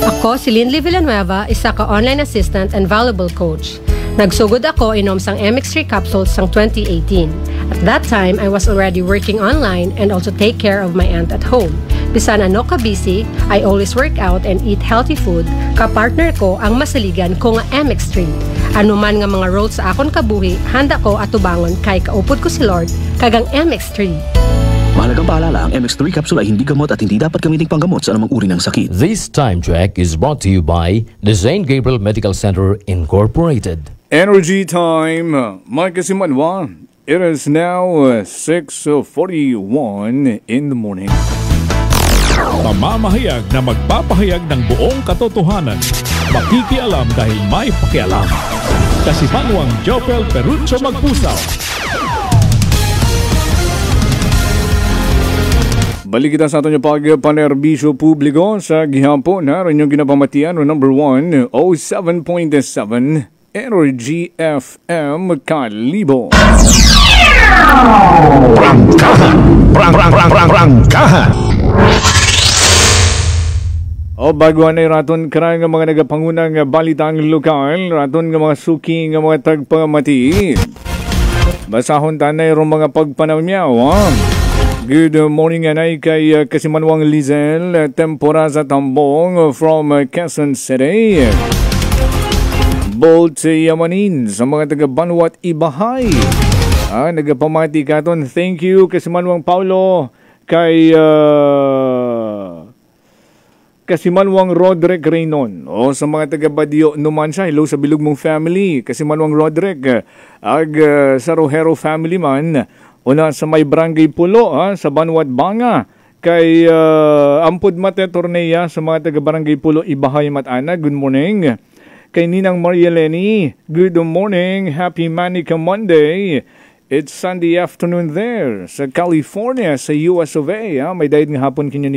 Speaker 23: Ako si Linley Villanueva, isa ka online assistant and valuable coach. Nagsugod ako inom sang MX3 capsules sang 2018. At that time, I was already working online and also take care of my aunt at home. Bisan ano ka busy, I always work out and eat healthy food. Kapartner ko ang masaligan ko nga MX3. Ano man nga mga roles sa akon kabuhi, handa ko atubangon kay kaupod ko si Lord kagang MX3.
Speaker 15: Mahalagang paalala, ang MX3 capsule ay hindi gamot at hindi dapat gamiting panggamot sa anumang uri ng sakit.
Speaker 24: This time check is brought to you by the St. Gabriel Medical Center Incorporated.
Speaker 8: Energy time, Mike Simanwa. It is now 6:41 in the morning.
Speaker 7: Mamamahayag na magpapahayag ng buong katotohanan. Makikialam dahil may pakialam. Kasimanwang Jopel Perucho Magpusaw.
Speaker 8: Balik kita sa ato niyo pagpanerbisyo publiko sa gihapon na rin yung ginapamatian o number 1, 07.7 Energy FM Kalibo. Prangkahan. O baguan ay raton karang mga nagapangunang balitang lokal, raton ng mga suki ng mga tagpamati. Basahon tanay ron mga pagpanamyaw, ha? Good morning anay kay Kasimanwang Lizel, Temporaza Tambong from Quezon City. Bolt Yamanin sa mga taga Banwat Ibahay. Nagapamati katon. Thank you Kasimanwang Paulo kay Kasimanwang Roderick Reynon. O sa mga taga Badio numan siya. Hello sa bilog mong family. Kasimanwang Roderick. Sa Rojero family man. Una sa may barangay Pulo sa Banwat Banga kay Ampud Mate Torneya sa mga taga barangay Pulo Ibahay Matana. Good morning. Kay Ninang Maria Lenny. Good morning. Happy Manica Monday. It's Sunday afternoon there sa California, sa US of A. May dahil nga hapon kinyo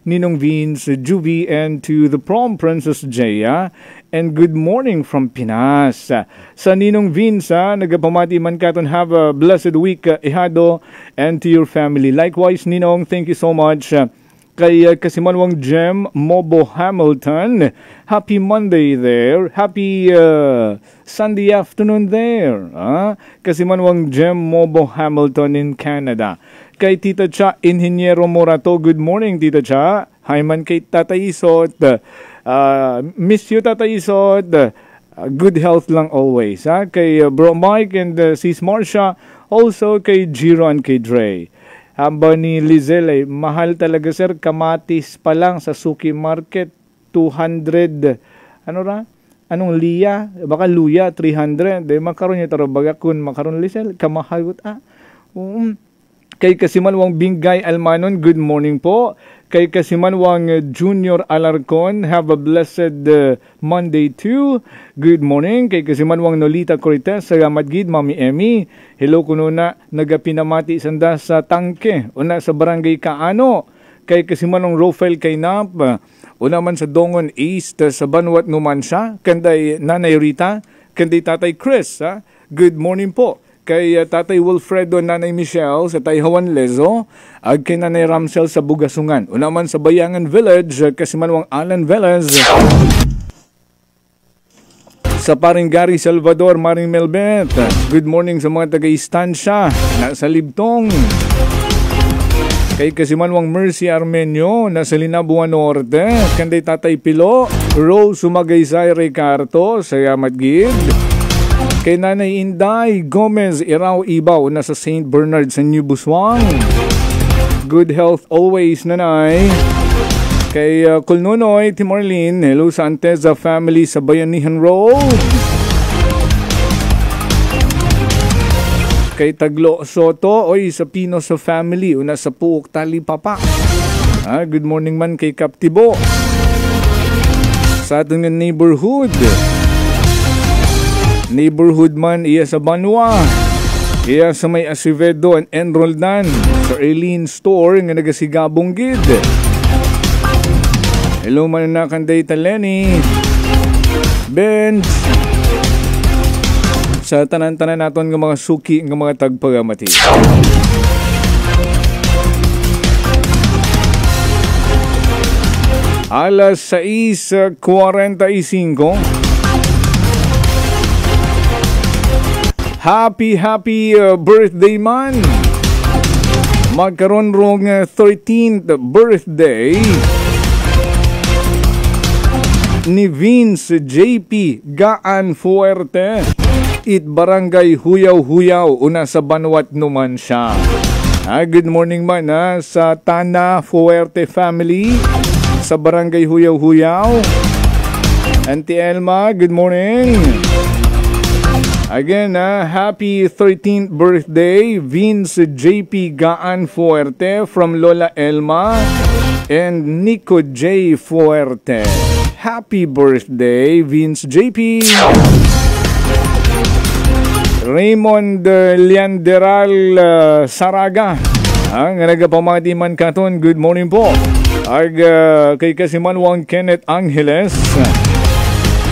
Speaker 8: Ninong Vince, Juvie, and to the prom Princess Jaya. And good morning from Pinas. Sa Ninong Vince, nagapamati man katon, have a blessed week, ihado, and to your family. Likewise, Ninong, thank you so much. Kay Kasimanwang Jem Mobo Hamilton, happy Monday there. Happy Sunday afternoon there. Kasimanwang Jem Mobo Hamilton in Canada. Kay Tita Cha Inhinyero Morato, good morning Tita Cha. Hi man kay Tata Isot. Miss you Tata Isot. Good health lang always. Kay Bro Mike and Sis Marcia. Also kay Jiro and kay Dre. Hamba ni Lizelle, mahal talaga sir, kamatis pa lang sa Suki Market, 200, anong liya? Baka luya, 300. Makaroon niya tarabaga kun makaroon Lizelle, kamahagot Kay Kasimanwang Bingay Almanon, good morning po. Kay Kasimanwang Junior Alarcon, have a blessed Monday too. Good morning. Kay Kasimanwang Nolita Cortez, sa Madgid, Mami Emmy. Hello kuno na, nagapinamati sanda sa tangke, una sa barangay Kaano. Kay Kasimanwang Rafael Kainap, una man sa Dongon East, sa Banwat Numansya. Kanday Nanay Rita, kanday Tatay Chris. Good morning po. Kay Tatay Wilfredo, Nanay Michelle sa Tayhawan Lezo, ag kay Nanay Ramsel sa Bugasungan. Unaman sa Bayangan Village, Kasimanwang Alan Velez. Sa Paringari Salvador, Maring Melbet. Good morning sa mga taga-istansya nasa Libtong. Kay Kasimanwang Mercy Armenio, nasa Linabuan Norte. Kanday Tatay Pilo, Rose Sumagaysay Ricardo sa Yamatgid. Kay Nanay Inday Gomez Irao Ibaw, nasa St. Bernard sa New Busuan. Good health always, Nanay. Kay Kulnunoy Timorlin, hello sa Anteza family sa Bayanihan Road. Kay Taglo Soto, sa Pino sa family, una sa Puok Talipapa. Good morning man kay Kaptibo. Sa ating neighborhood man, iya sa Banwa, iya sa may Acevedo and Enroldan, sa Eileen Store nga nagasigabong gid. Hello man na kanday Taleni Bench, sa tanan-tanan naton nga mga suki nga mga tagpagamati. Alas 6:45. Happy birthday man. Magkaroon rong 13th birthday ni Vince JP Gaan Fuerte, it Barangay Huyaw-Huyaw, una sa Banwat Numan siya. Good morning man sa Tana Fuerte family sa Barangay Huyaw-Huyaw. Auntie Elma, good morning. Again, happy 13th birthday, Vince JP Gaan Fuerte from Lola Elma and Nico J. Fuerte. Happy birthday, Vince JP. Raymond Lianderal Saraga, ang nagapamatiman katon, good morning po. Kay Kasimanwang Kenneth Angeles,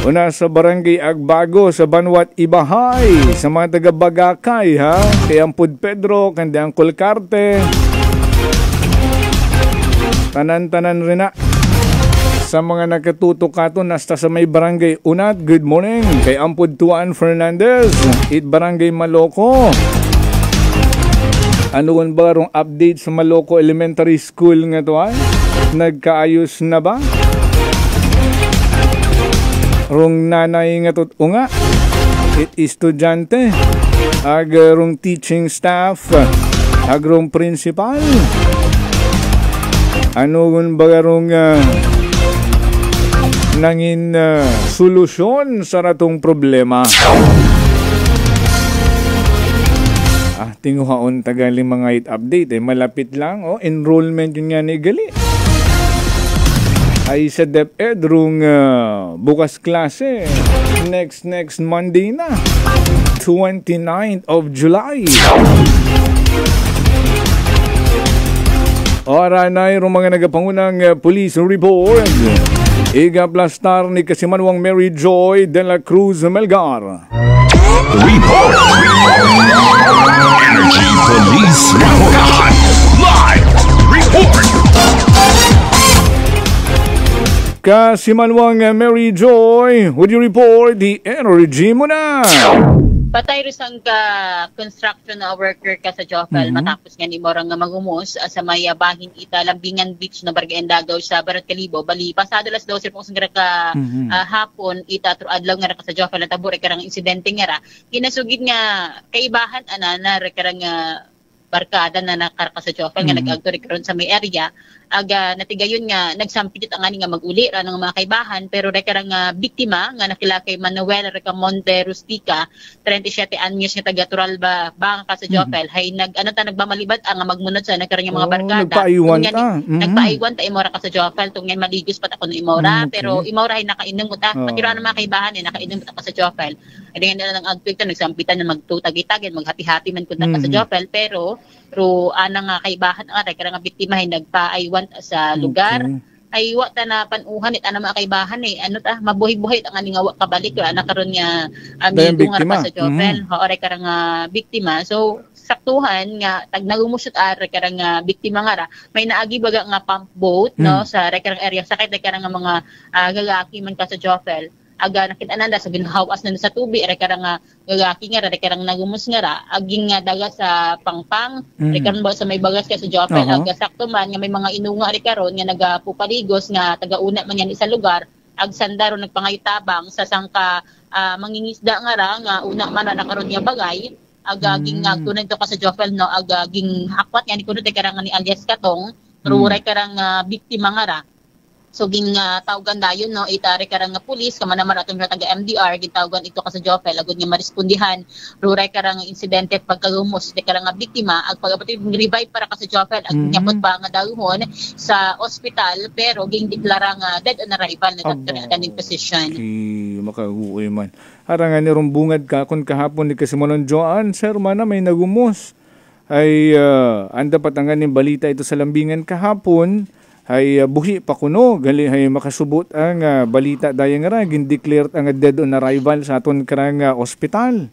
Speaker 8: una sa Barangay Agbago sa Banwat Ibahay, sa mga taga-Bagakay kay Ampud Pedro, kandi Angkol Carte, tanan-tanan rin na. Sa mga nakatutok katon hasta sa may Barangay Unat, good morning. Kay Ampud Tuan Fernandez, it Barangay Maloco. Ano ba rong update sa Maloco Elementary School nga to Nagkaayos na ba? Rong nanay nga nga, it estudyante, rong teaching staff, rong principal. Ano ba rong nangin solusyon sa ratong problema? Tinguhaon tagaling mga it update, malapit lang, enrollment yun nga ni gali. Ay sa DepEd rung bukas klase next Monday na. 29th of July. Ora na yung mga nagapangunang police report. Iga-plastar ni Kasimanwang Mary Joy de la Cruz Melgar.
Speaker 1: Report! Energy Police Report! Live report!
Speaker 8: Kasimanwang Mary Joy, would you report the energy mo na?
Speaker 2: Patay rin sang construction na worker ka sa Jofel matapos nga ni Morang nga magumos sa may bahin ita Lambingan Beach na Barangay Endagaw sa Barat Calibo. Bali pasado las 12 po sang ka hapon ita tro adlaw nga ka sa Jofel na tabore karang insidente nga ra. Kinasugid nga kaibahan na rekarang barkada na nakarka sa Jofel nga nag-agto karon sa may area. Aga natigayon nga nagsampitit ang ani nga mag-uli ra ng mga kaibahan pero rekarang biktima nga nakila kay Manuel Recamonte Rustica 37 anyos nga taga Turalba bangka sa Jofel hay nagbamalibad ang magmunod sa nagkarang mga barkada. Nagpaiwan ta imora ka sa Jofel tungay maligos pat ako no imora pero imora hay nakainom mo ta patira ng mga kaibahan nakainom ta sa Jofel. Ay nga nang agtuig ta nagsampitan na magtutagi-tagin maghati-hati man kun ta sa Jofel pero ana nga kaibahan ang rekarang biktima hay nagpaiwan sa lugar ay wa ta na panuhan it ana mga kaibahan ano ta mabuhi-buhi ang ani nga wa kabalik ana karon nga amigo nga pa sa Jofel ore karang biktima so saktuhan nga tag nagumusot are karang biktima nga ra may naagi baga nga pump boat no sa rekarang area sakit karang mga gagaki man ka sa Jofel aga nakita-ananda sa ginhawas na sa tubig rekarang gagaki nga rekarang nagumus nga ra aging daga sa pangpang rekarang ba sa may bagas ka sa Jofel aga sakto man nga may mga inunga rekaron nga nagapupaligos nga taga-una man yan sa lugar ag sandaro nagpangayitabang sa sangka mangingisda nga ra nga una man na karon nga bagay agaging tunay to ka sa Jofel no agaging hakwat nga ni kuno rekarang ni alias Katong ruray karang biktima nga ra. So ging tawagan dayon no itare karang pulis kama naman atong taga MDR gitawagan ito ka sa Jofel agud nga marespondihan ruray karang insidente pagkagumos de karang biktima ag pagapatid revive para ka sa Jofel ag nyapot pa nga dahon sa ospital pero ging deklara nga dead on arrival na doctor attending physician.
Speaker 8: Makahuoy man. Harangan ni rumbungad ka kun kahapon ni Kasimanon Joan sir man may nagumos ay anda patangan ni balita ito sa Lambingan kahapon. Hay buhi pa kuno gali hay makasubot ang balita dayang ra gindeclared ang dead on arrival sa aton karang ospital.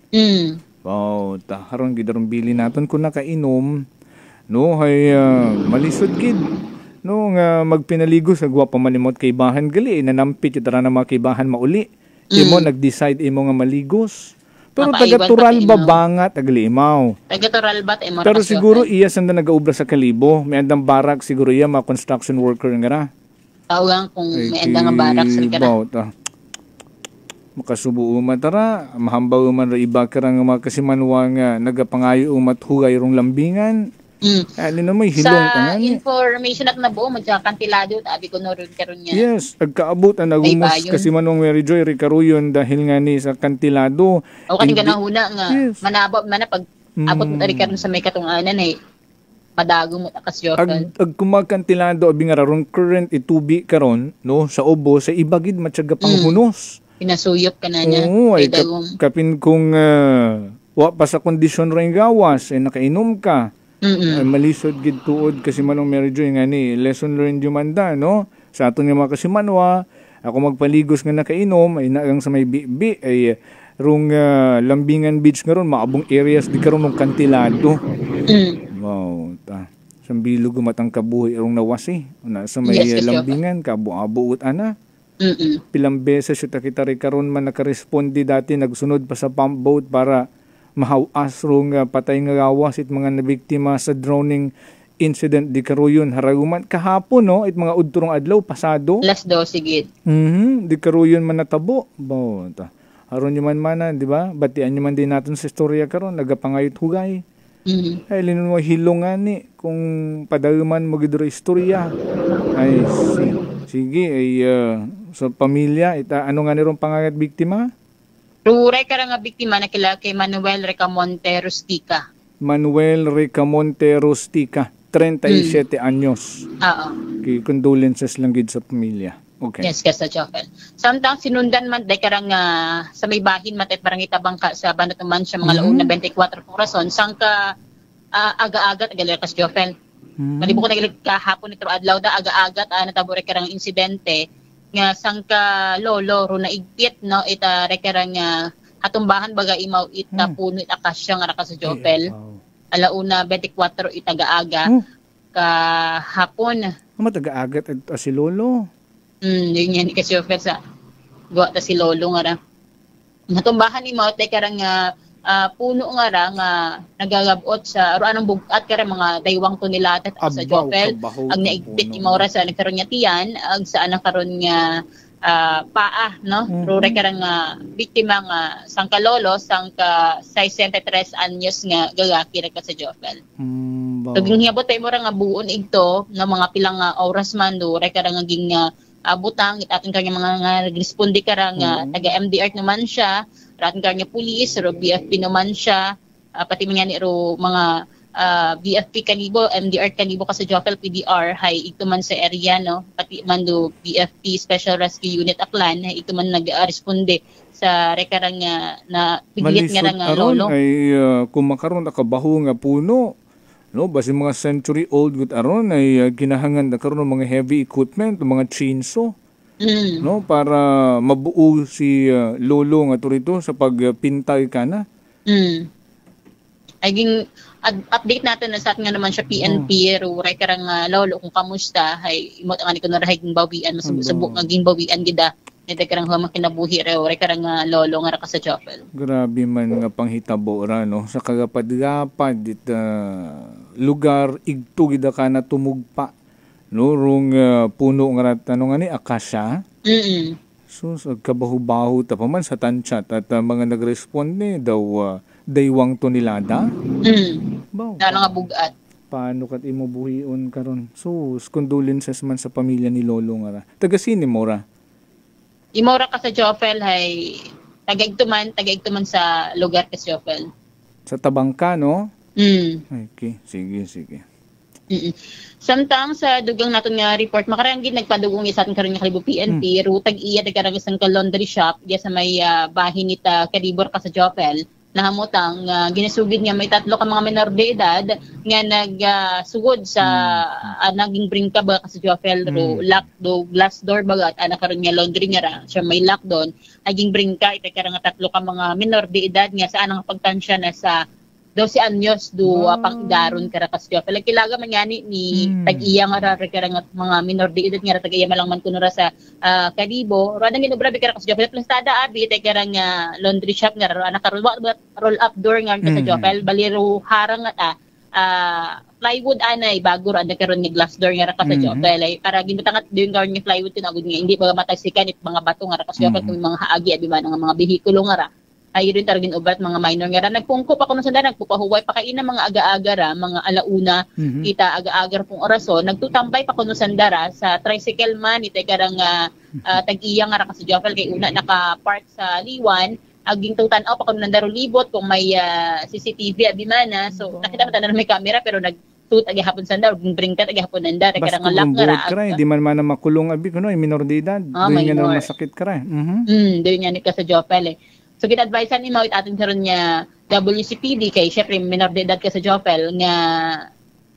Speaker 8: Wow, haron gid bili naton kun nakainom no hay malisod gid no nga magpinaligo sa gwapa malimot kay bahan gali nanampit itara na mga kaibahan mauli. Imo nag-decide imo nga maligos. Pero taga-tural ba bangat aglimaw?
Speaker 2: Taga-tural ba imo?
Speaker 8: Pero siguro iya sanda nagaubra sa Kalibo, may andang barak siguro iya mga construction worker nga ra.
Speaker 2: Tawagan kung may andang barak sa kara.
Speaker 8: Makasubo man tara, mahambaw man ra iba karang mga Kasimanwang nagapangayo umat hugay rong Lambingan. Ano na may hilong
Speaker 2: sa information at nabuo magkakantilado abi ko no karon niya.
Speaker 8: Yes, agkaabot ang nagumos Kasimanwang Mary Joy Ricaruyon dahil nga ni sa kantilado.
Speaker 2: O kasi ganahuna nga manabot man pag abot mo tari karon sa may katunganan padago mo ta kas Jofel.
Speaker 8: Ag kumagkantilado abi nga ron current itubi karon no sa ubo sa ibagid matyaga panghunos.
Speaker 2: Pinasuyop ka na niya.
Speaker 8: Oo, ay kapin kung wa pa sa kondisyon ring gawas nakainom ka. Malisod gid tuod Kasimanwang Mary Joy nga ni lesson learned yumanda no sa aton nga mga Kasimanwa ako magpaligos nga nakainom ay naang sa may bibi ay rong Lambingan Beach nga ron maabong areas di karon ng kantilado. Wow ta sambilog matang kabuhi rong nawasi na sa may Lambingan kabu-abuot ana. Pilang beses ita kita ri karon man nakaresponde dati nagsunod pa sa pump boat para mahawas rong patay nga gawas it mga nabiktima sa drowning incident di karuyon haraguman kahapon no it mga udturong adlaw pasado
Speaker 2: last 12 gid
Speaker 8: di karuyon man natabo ta haron man mana di ba batian man din naton sa istorya karon nagapangayot hugay ay linon mo hilongan ni kung padaguman mo gid istorya ay sige ay sa pamilya ita ano nga nirong pangagat biktima.
Speaker 2: Ruray ka nga biktima na kila kay Manuel Recamonte Rustica.
Speaker 8: Manuel Recamonte Rustica, 37 anyos.
Speaker 2: Oo.
Speaker 8: Condolences lang gid sa pamilya. Okay.
Speaker 2: Yes, kasi Jofel. Samtang sinundan man, day karang sa may bahin matet parang itabang ka sa banat naman siya mga laon na 24 rason, sang ka aga-agat, agalir kasi Jofel. Malibo ko nagilig kahapon ito adlaw da, aga-agat, natabore karang insidente, nga sang ka lolo, ro na igpit, no, ita rekarang hatumbahan baga imaw ita puno itakasya nga raka sa Jofel. Alauna 24 itaga-aga, kahapon.
Speaker 8: Matag-agat at si lolo.
Speaker 2: Yun yan kasi Jofel sa gawa ta si lolo nga ra. Natumbahan ni Maut karang puno nga ra nga nagagabot sa anong bugat kara mga daywang toneladat sa Jofel. Ang naigpit ni Maura sa nagkaroon niya tiyan, ang saan nagkaroon nga paa, no? Rure karang biktima nga sang kalolo, sang ka 63 anyos nga gagaki ra ka sa Jofel. So ginghiyabot tayo mo ra nga buon igto nga mga pilang oras man do re karang ging butang itaton kanya mga nagresponde karang taga MDR naman siya, raton kanya pulis, ro BFP naman siya, pati mga ro mga BFP kanibo, MDR kanibo kasi Jofel PDR hay ito man sa area, no, pati man do BFP Special Rescue Unit Aklan hay ito man nag-responde sa rekarang na piglit nga nga lolo
Speaker 8: ay kumakaroon nakabaho nga puno, no, basi mga century old good aron ay ginahangan na karon ng mga heavy equipment, mga chainsaw, no, para mabuo si lolo nga turito sa pagpintay kana.
Speaker 2: Ay ging update natin na sa atin nga naman siya PNP, ruray karang lolo kung kamusta, hay imot ang ko na rahay ging bawian, masubok nga ging bawian gida, nita karang humang kinabuhi, ruray karang lolo nga ra ka sa Jofel.
Speaker 8: Grabe man nga panghitabo ra, no, sa kagapad-gapad it lugar igto gida ka na tumugpa, no, rung puno nga ra tanong ani akasya. So kabaho-baho ta pa man sa tansat at mga nag-respond ni daw daywang tonelada.
Speaker 2: Ano nga bugat.
Speaker 8: Paano kat imo buhion karon? So, condolences man sa pamilya ni lolo nga ra. Taga sini mo ra?
Speaker 2: Imora ka sa Jofel hay tagaigtuman sa lugar ka sa Jofel.
Speaker 8: Sa Tabangka, no? Okay, sige.
Speaker 2: Samtang sa dugang naton nga report makarang gid nagpadugong sa atin karon nga kalibo PNP, rutag iya karang isang laundry shop diya sa may bahin nita Kalibor ka sa Jofel. Nahamutang ginasugid nga may 3 ka mga menor de edad nga nagsugod sa naging bringka ba sa Jofel ro lock do glass door bagat karon nga laundry nga ra siya may lock doon naging bringka ita karang 3 ka mga menor de edad nga saan ang pagtansya na sa 12 anyos do pangdaron kara kas Jofel. Kilaga man yani ni tag-iya nga ra karang mga minor de edad nga ra tag-iya malang man kuno ra sa Kalibo. Ro nang ginobrabe kara kas Jofel plastada abi tay karang laundry shop nga ra ana karon roll up door nga sa Jofel baliro harang nga plywood anay bago ra karon nga glass door nga ra sa Jofel ay para ginutangat diyon karon nga plywood tinagud nga hindi ba matay sikan it mga bato nga ra kas Jofel kung mga haagi abi man nga mga behikulo nga ra ay rin taragin ubat mga minor nga ra nagpungko pa kuno sa dana nagpupahuway pa kaina mga aga-aga ra mga alauna kita aga-aga pong orason nagtutambay pa kuno sa dara sa tricycle man itay karang tag-iya nga ra kasi Jofel kay una naka-park sa Liwan aging tutan-aw pa kuno nandaro libot kung may CCTV abi mana so nakita mo tanan may camera pero nagtut agi hapon sa dara bring ka agi hapon nanda kay karang lock nga ra
Speaker 8: di man makulong abi kuno minor de edad doon nga na masakit kara
Speaker 2: doon nga ni ka sa Jofel So, kita-advisean ni Mawit atin karon niya WCPD kay syempre minor de edad ka sa Jofel nga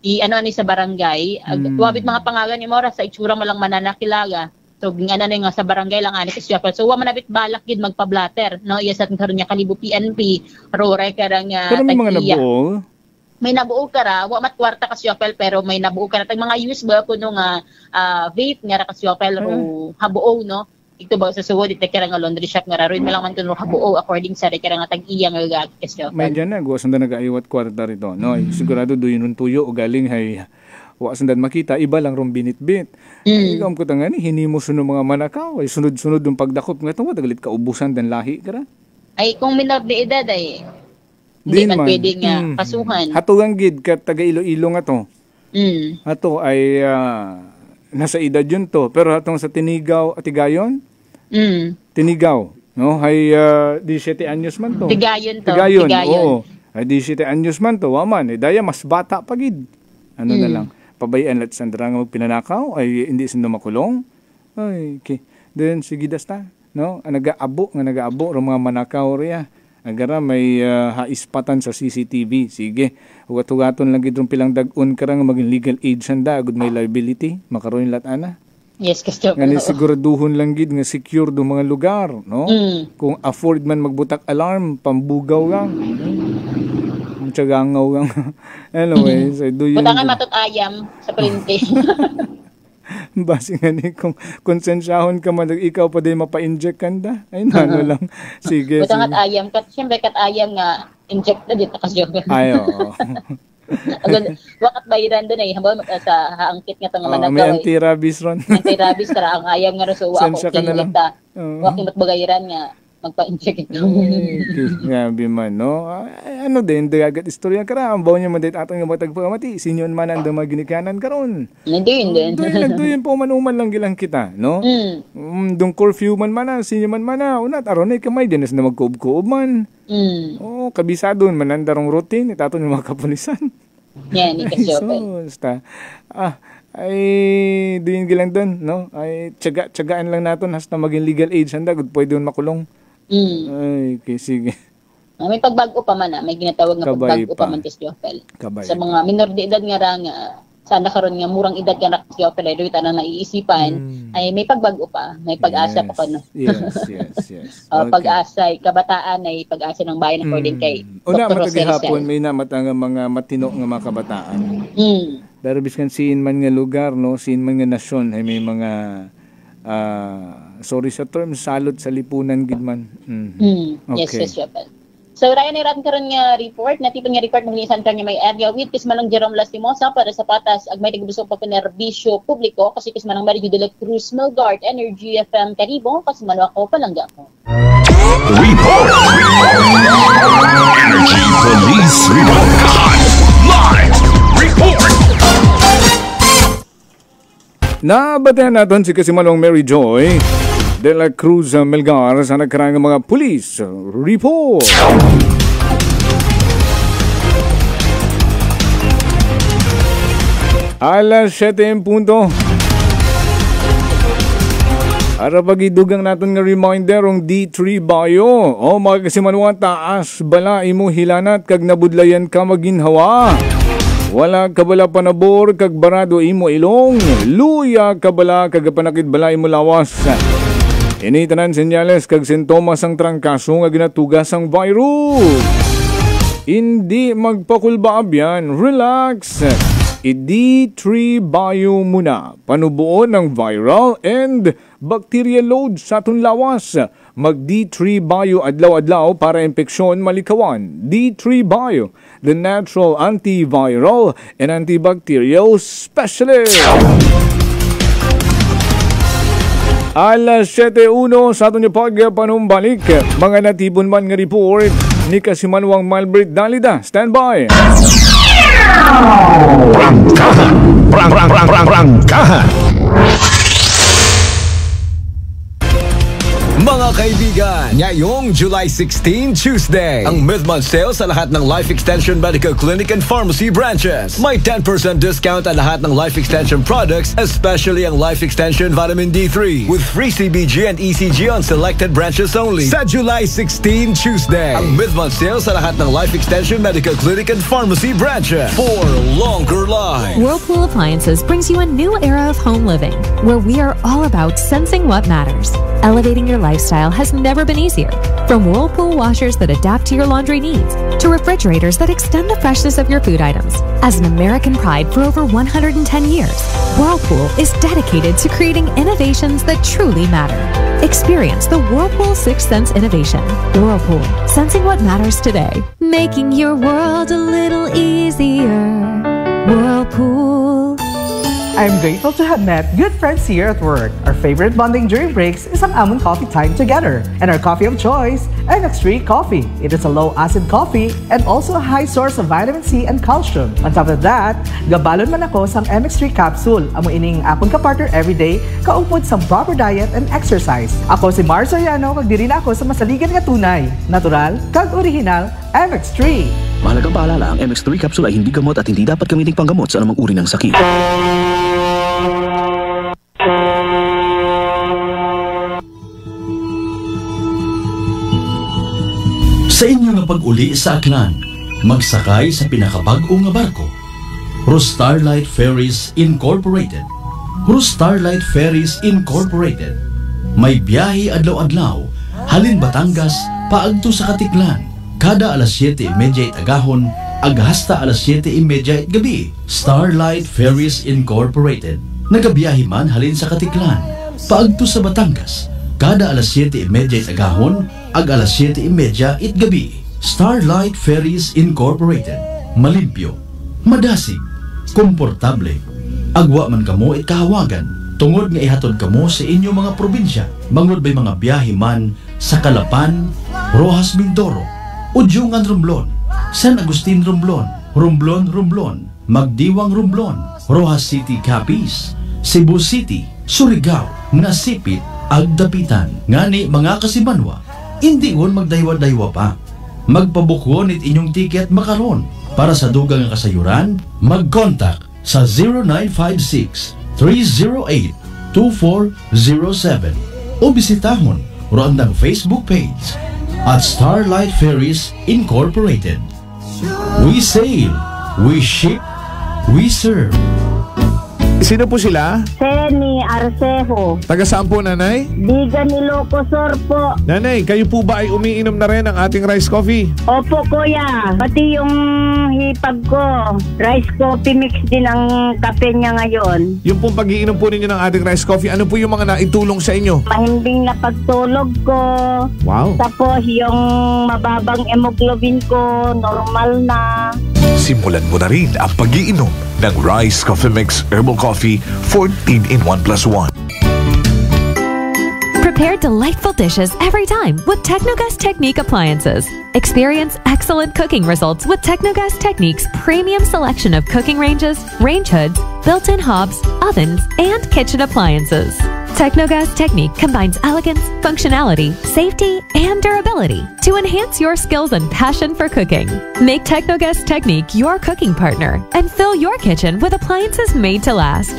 Speaker 2: i-ano ni sa barangay. Tuwabit mga pangalan ni Mora sa itsura mo lang mananakilaga. So, gingana na nga sa barangay lang ani sa Jofel. So, wa manabit balak gid magpa-blatter. No? Yes, atin karon niya Kalibo PNP. Rore karang
Speaker 8: pero may mga nabuo?
Speaker 2: May nabuo ka ra. Wa mat kwarta ka sa Jofel pero may nabuo ka ra. Tag mga use ba kuno nga vape nga ra ka sa Jofel ro habuo, no? Ito ba sa sugod ite kara nga laundry shop nga raron malang man kuno habuo according sa kara nga tag-iya nga gagkes Jofel.
Speaker 8: May diyan na guwasan da nagaiwat kwarta rito, no? Sigurado do yun tuyo o galing hay wa sandan makita iba lang rom binitbit. Ikaw ko tangani hinimo suno mga manakaw ay sunod-sunod yung pagdakop nga to dagalit ka ubusan dan lahi kara.
Speaker 2: Ay kung minor de edad ay di man pwede nga kasuhan.
Speaker 8: Hatugang gid ka taga Iloilo nga to. Ato ay nasa edad yun to. Pero hatong sa Tinigaw, Tigayon? Tinigaw. No? Hay 17 anyos man to.
Speaker 2: Tigayon to.
Speaker 8: Tigayon. Oo. Ay 17 anyos man to. Waman. Daya mas bata pagid. Ano na lang. Pabayaan lat Sandra nga magpinanakaw. Ay hindi sindo makulong. Ay, okay. Then sige dasta, no? Nagaabo ro mga manakaw riya. Agara may haispatan sa CCTV. Sige. Hugat-hugaton lang gid pilang dag-on karang maging legal age sanda agud may liability makaroon latana.
Speaker 2: Yes, kasi
Speaker 8: ngani siguraduhon lang gid nga secure do mga lugar, no? Kung afford man magbutak alarm, pambugaw lang. Tsagangaw lang. Anyway, so do yun.
Speaker 2: Butangan matut-ayam sa printe.
Speaker 8: Basi nga ni kung konsensyahon ka man, ikaw pa din mapa-inject kanda. Ay, nano lang. Sige.
Speaker 2: Butangan ayam. Siyempre, kat ayam nga, inject na dito kasi yun.
Speaker 8: Ay, oo.
Speaker 2: Wakat bayiran doon eh. Hambal sa haangkit nga itong managaw.
Speaker 8: May anti-rabies ron.
Speaker 2: Anti-rabies, tara ang ayam nga rin. So,
Speaker 8: sensya ka na lang.
Speaker 2: Waking matbagayiran nga. Magpa-inject ito.
Speaker 8: Grabe man, no? Ano din, dagat istorya ka ra. Ang bawa niya man dahil atong yung matagpamati. Sinyon man ang damaginikanan karon.
Speaker 2: Hindi din.
Speaker 8: Nagduyin po manuman lang gilang kita, no? Dung curfew man mana, sinyo man mana. Unat, aron ay kamay din na magkuob-kuob man. Oo, kabisado man nandarong routine. Itaton yung mga kapulisan.
Speaker 2: Yan, ikasyopan.
Speaker 8: Ay, duyin gilang doon, no? Ay, tsagaan lang natin hasta maging legal age. Handa, pwede doon makulong. Ay, okay, sige.
Speaker 2: May pagbago pa man, may ginatawag na pagbago pa man tis Jopel. Sa mga minor de edad nga ra nga, sana karon nga murang edad ka na tis Jopel, ay doon na naiisipan, ay may pagbago pa, may pag-asa pa no?
Speaker 8: Yes.
Speaker 2: Okay. Pag-asa, kabataan ay pag-asa ng bayan according kay
Speaker 8: Una, matagihapon, may namatang mga matino nga mga kabataan. Pero biskan siin man nga lugar, no, siin man nga nasyon ay may mga sorry sa term, salot sa lipunan gid man. Okay.
Speaker 2: Yes, Jopel. So, Ryan, iran karon nga report, natipon nga report ng lisan kanya may area with Kismanang Jerome Lastimosa para sa patas ag may tigubusog pa pinerbisyo publiko kasi Kismanang Mario de la Cruz Melgard Energy FM Caribo kasi ako palangga ko.
Speaker 1: Report! Energy Police Report! Live report!
Speaker 8: Nabatayan natin si Kasimanong Mary Joy de la Cruz Melgar sa nagkarang mga police report. Alas 7:00 Para pagidugang natin nga reminder ang D3 Bayo. O mga Kasimanong taas bala imo hilanat kag nabudlayan ka maginhawa. Wala kabala panabor kag barado imo ilong. Luya kabala kag panakit bala imo lawas. Ini tanan senyales kag sintomas ang trangkaso nga ginatugas ang virus. Hindi magpakulbaab yan. Relax. I-D3 Bio muna. Panubuon ng viral and bacterial load sa atong lawas. Mag-D3 Bio adlaw-adlaw para impeksyon malikawan. D3 Bio, the natural antiviral and antibacterial specialist. Alas 7:01 sa aton pagpanumbalik. Mga natibon man nga report ni Kasimanwang Malbert Dalida. Stand by.
Speaker 6: Prangkahan. Mga kaibigan, ngayong July 16, Tuesday, ang mid-month sale sa lahat ng Life Extension Medical Clinic and Pharmacy branches. May 10% discount ang lahat ng Life Extension products, especially ang Life Extension Vitamin D3, with free CBG and ECG on selected branches only. Sa July 16, Tuesday, ang mid-month sale sa lahat ng Life Extension Medical Clinic and Pharmacy branches for longer life.
Speaker 16: Whirlpool Appliances brings you a new era of home living, where we are all about sensing what matters. Elevating your lifestyle has never been easier. From Whirlpool washers that adapt to your laundry needs, to refrigerators that extend the freshness of your food items. As an American pride for over 110 years, Whirlpool is dedicated to creating innovations that truly matter. Experience the Whirlpool Sixth Sense innovation. Whirlpool, sensing what matters today. Making your world a little easier. Whirlpool.
Speaker 4: I'm grateful to have met good friends here at work. Our favorite bonding during breaks is ang amon coffee time together. And our coffee of choice, MX3 Coffee. It is a low-acid coffee and also a high source of vitamin C and calcium. On top of that, gabalon man ako sa MX3 capsule. Amo ining akong kapartner everyday, kaupod sa proper diet and exercise. Ako si Mars Soriano, kag diri na ako sa masaligan nga tunay, natural, kag original, MX3.
Speaker 15: Mahalagang paalala, ang MX3 capsule ay hindi gamot at hindi dapat gamitin panggamot sa anumang uri ng sakit.
Speaker 22: nga pag-uli sa Aklan, magsakay sa pinakabag-o nga barko. Starlight Ferries Incorporated. Starlight Ferries Incorporated. May biyahe adlaw-adlaw, halin Batangas, paagto sa Katiklan. Kada alas 7:30 agahon, hasta alas 7:30 gabi. Starlight Ferries Incorporated. Nagabiyahe man halin sa Katiklan, paagto sa Batangas. Kada alas 7:30 agahon, alas 7:30 gabi. Starlight Ferries Incorporated. Malimpyo, madasig, komportable. Agwa man kamo kahawagan, tungod nga ihatod kamo sa inyong mga probinsya. Bangod bay mga biyahe man sa Calapan, Rojas Mindoro, Udyungan Romblon, San Agustin Romblon, Romblon, Magdiwang Romblon, Rojas City Capiz, Cebu City, Surigao, Nasipit, Agdapitan. Ngani mga kasimanwa, hindi won magdaywa-daywa pa. Magpabukwon it inyong tiket makaron. Para sa dugang nga kasayuran, mag-contact sa 0956-308-2407 o bisitahon roandang Facebook page at Starlight Ferries Incorporated. We sail, we ship, we serve.
Speaker 13: Sino po sila?
Speaker 5: Seni Arcejo.
Speaker 13: Taga saan po, nanay?
Speaker 5: Bigan Ilocosur po.
Speaker 13: Nanay, kayo po ba ay umiinom na rin ng ating rice coffee?
Speaker 5: Opo, kuya. Pati yung hipag ko, rice coffee mix din ang kape niya ngayon.
Speaker 13: Yung pong pag-iinom po ninyo ng ating rice coffee, ano po yung mga naitulong sa inyo?
Speaker 5: Mahimbing na pagtulog ko.
Speaker 13: Wow.
Speaker 5: Tapos yung mababang hemoglobin ko, normal na.
Speaker 1: Simulan mo na rin ang pag-iinom ng Rice Coffee Mix Herbal Coffee 14-in-1+1.
Speaker 16: Prepare delightful dishes every time with Technogas Technique appliances. Experience excellent cooking results with Technogas Technique's premium selection of cooking ranges, range hoods, built-in hobs, ovens, and kitchen appliances. Technogas Technique combines elegance, functionality, safety, and durability to enhance your skills and passion for cooking. Make Technogas Technique your cooking partner and fill your kitchen with appliances made to last.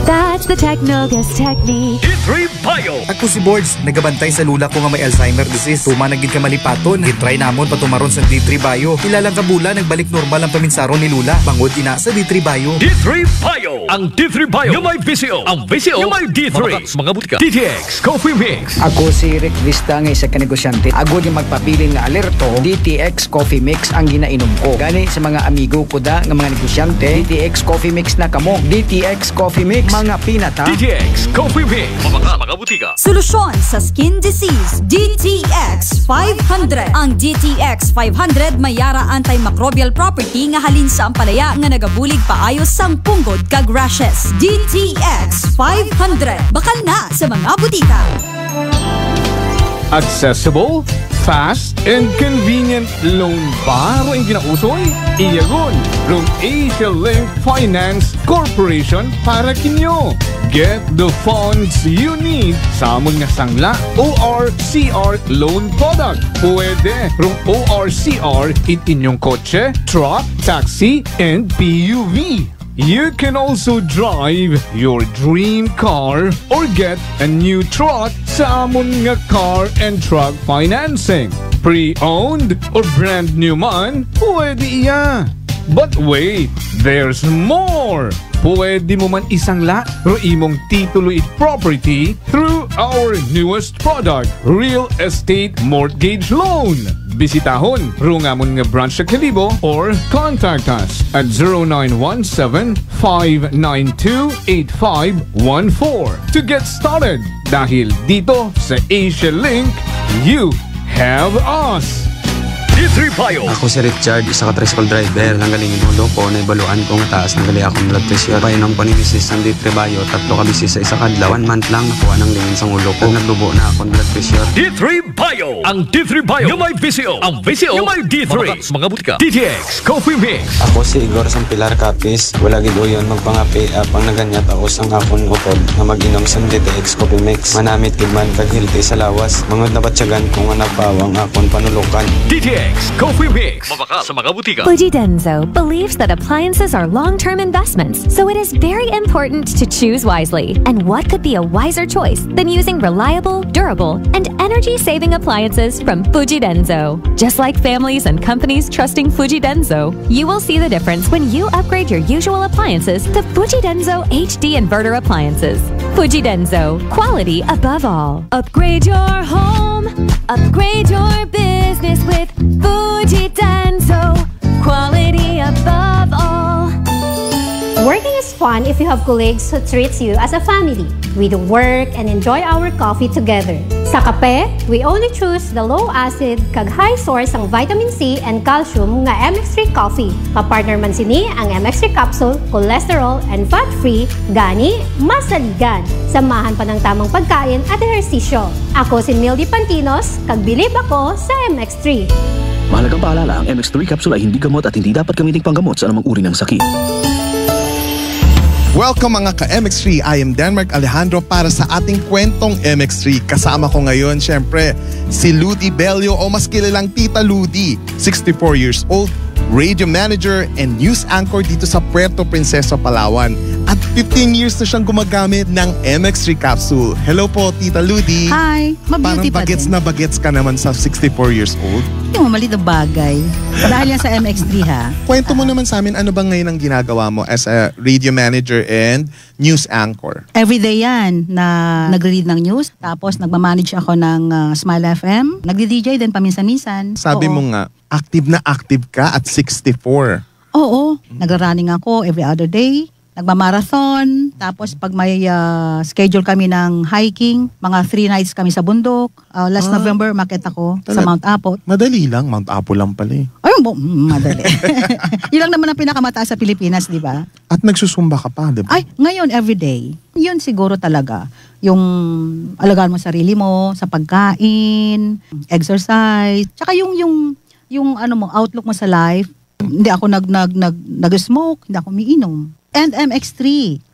Speaker 16: That's the Technogas Technique.
Speaker 9: D3 Bio.
Speaker 11: Ako si Boards, nagabantay sa lula ko nga may Alzheimer disease. Tuma naging kamalipaton, gitry namon patumaron sa D3 Bio. Ilang kabula, nagbalik normal ang paminsaron ni lula. Bangod ina sa D3 Bio.
Speaker 9: D3 Bio. Ang D3 Bio yung may VCO. Ang VCO yung may D3. Mga butika. DTX Coffee Mix.
Speaker 21: Ako si Rick Vista nga isa ka negosyante. Ako yung magpapili nga alerto. DTX Coffee Mix ang ginainom ko. Gani sa mga amigo ko da nga mga negosyante, DTX Coffee Mix na kamo. DTX Coffee Mix. Mga pinata.
Speaker 9: DTX Coffee Mix. Mga butika.
Speaker 25: Solusyon sa skin disease. DTX 500. Ang DTX 500 may yara antimicrobial property nga halin sa ampalaya nga nagabulig paayos sang punggod kag rashes. DTX 500. Bakal na sa mga butika.
Speaker 8: Accessible, fast, and convenient loan ba ang ginausoy? Iyagon from Asia Link Finance Corporation para kinyo. Get the funds you need sa amon nga sangla ORCR loan product. Pwede from ORCR it inyong kotse, truck, taxi, and PUV. You can also drive your dream car or get a new truck sa amon nga car and truck financing. Pre-owned or brand new man, pwede iya. But wait, there's more! Pwede mo man isangla ro imong titulo it property through our newest product, Real Estate Mortgage Loan. Bisitahon rungamon nga branch sa Kalibo or contact us at 0917-592-8514 to get started. Dahil dito sa Asia Link, you have us!
Speaker 9: D3 Bio.
Speaker 26: Ako si Richard, isa ka tricycle driver. Nanggalingin ulo ko, naibaluan ko nga taas ng gali akong blood pressure. Painom ko ni Mrs. ng D3 Bio, 3 ka bisis sa isa kadlaw. 1 month lang nakuha ng lingin sa ulo ko. Nagdubo na akong blood pressure.
Speaker 9: D3 Bio. Ang D3 Bio yung may VCO. Ang VCO yung may D3. Mga butika. DTX Coffee Mix.
Speaker 26: Ako si Igor sang Pilar Capis. Wala gid uyon magpangapi apang naganyat ako sang akong utod na mag-inom sang DTX Coffee Mix. Manamit gid man kag healthy sa lawas. Mangod na batyagan ko nga nagpawang akong panulukan.
Speaker 9: DTX DTX Coffee Mix. Mabaka sa mga butika.
Speaker 16: Fuji Denso believes that appliances are long-term investments, so it is very important to choose wisely. And what could be a wiser choice than using reliable, durable, and energy-saving appliances from Fuji Denso? Just like families and companies trusting Fuji Denso, you will see the difference when you upgrade your usual appliances to Fuji Denso HD inverter appliances. Fuji Denso, quality above all. Upgrade your home, upgrade your business with Fuji Denso, quality above all.
Speaker 3: Working is fun if you have colleagues who treats you as a family. We do work and enjoy our coffee together. Sa kape, we only choose the low-acid kag high source ang vitamin C and calcium nga MX3 coffee. Kapartner man sini ang MX3 capsule, cholesterol and fat-free, gani, masaligan. Samahan pa ng tamang pagkain at ehersisyo. Ako si Mildy Pantinos, kag bilib ako sa MX3.
Speaker 15: Mahalagang paalala, ang MX3 capsule ay hindi gamot at hindi dapat gamitin panggamot sa anumang uri ng sakit.
Speaker 12: Welcome mga ka-MX3, I am Denmark Alejandro para sa ating kwentong MX3. Kasama ko ngayon, syempre, si Ludi Bello o mas kilalang Tita Ludi, 64 years old, radio manager and news anchor dito sa Puerto Princesa, Palawan. At 15 years na siyang gumagamit ng MX3 capsule. Hello po, Tita Ludi.
Speaker 14: Hi, mabuti pa
Speaker 12: bagets
Speaker 14: din.
Speaker 12: na bagets ka naman sa 64 years old.
Speaker 14: Yung mamalit na bagay. Dahil yan sa MX3 ha.
Speaker 12: Kwento mo naman sa amin, ano bang ngayon ang ginagawa mo as a radio manager and news anchor?
Speaker 14: Everyday yan na nagre-read ng news. Tapos nagmamanage ako ng Smile FM. Nagdi-DJ din paminsan-minsan.
Speaker 12: Sabi mo nga, active na active ka at 64.
Speaker 14: Oo, nagra-running ako every other day. Nagmamarathon, tapos pag may schedule kami ng hiking, mga 3 nights kami sa bundok. Last November, umakyat ako sa Mount Apo.
Speaker 12: Madali lang, Mount Apo lang pala eh.
Speaker 14: Ay, madali. Yun lang naman ang pinakamataas sa Pilipinas, di ba?
Speaker 12: At nagsusumba ka pa, di ba?
Speaker 14: Ay, ngayon, everyday. Yun siguro talaga. Yung alagaan mo sarili mo, sa pagkain, exercise, tsaka yung ano mo, outlook mo sa life. Hindi ako nag-smoke, hindi ako umiinom. And MX3.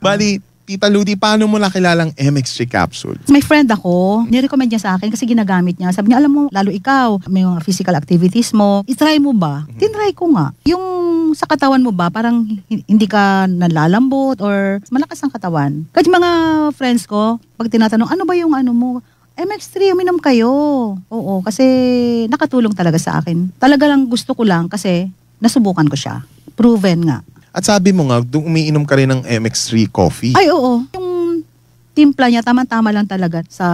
Speaker 12: Bali, Tita Ludi, paano mo nakilalang MX3 capsule?
Speaker 14: May friend ako, nirecommend niya sa akin kasi ginagamit niya. Sabi niya, alam mo, lalo ikaw, may mga physical activities mo, itry mo ba? Tinry ko nga. Yung sa katawan mo ba, parang hindi ka nalalambot or malakas ang katawan. Kasi mga friends ko, pag tinatanong, ano ba yung ano mo? MX3, uminom kayo. Oo, kasi nakatulong talaga sa akin. Talaga lang gusto ko lang kasi nasubukan ko siya. Proven nga.
Speaker 12: At sabi mo nga, umiinom ka rin ng MX3 coffee.
Speaker 14: Ay, oo. Yung timpla niya, tama-tama lang talaga sa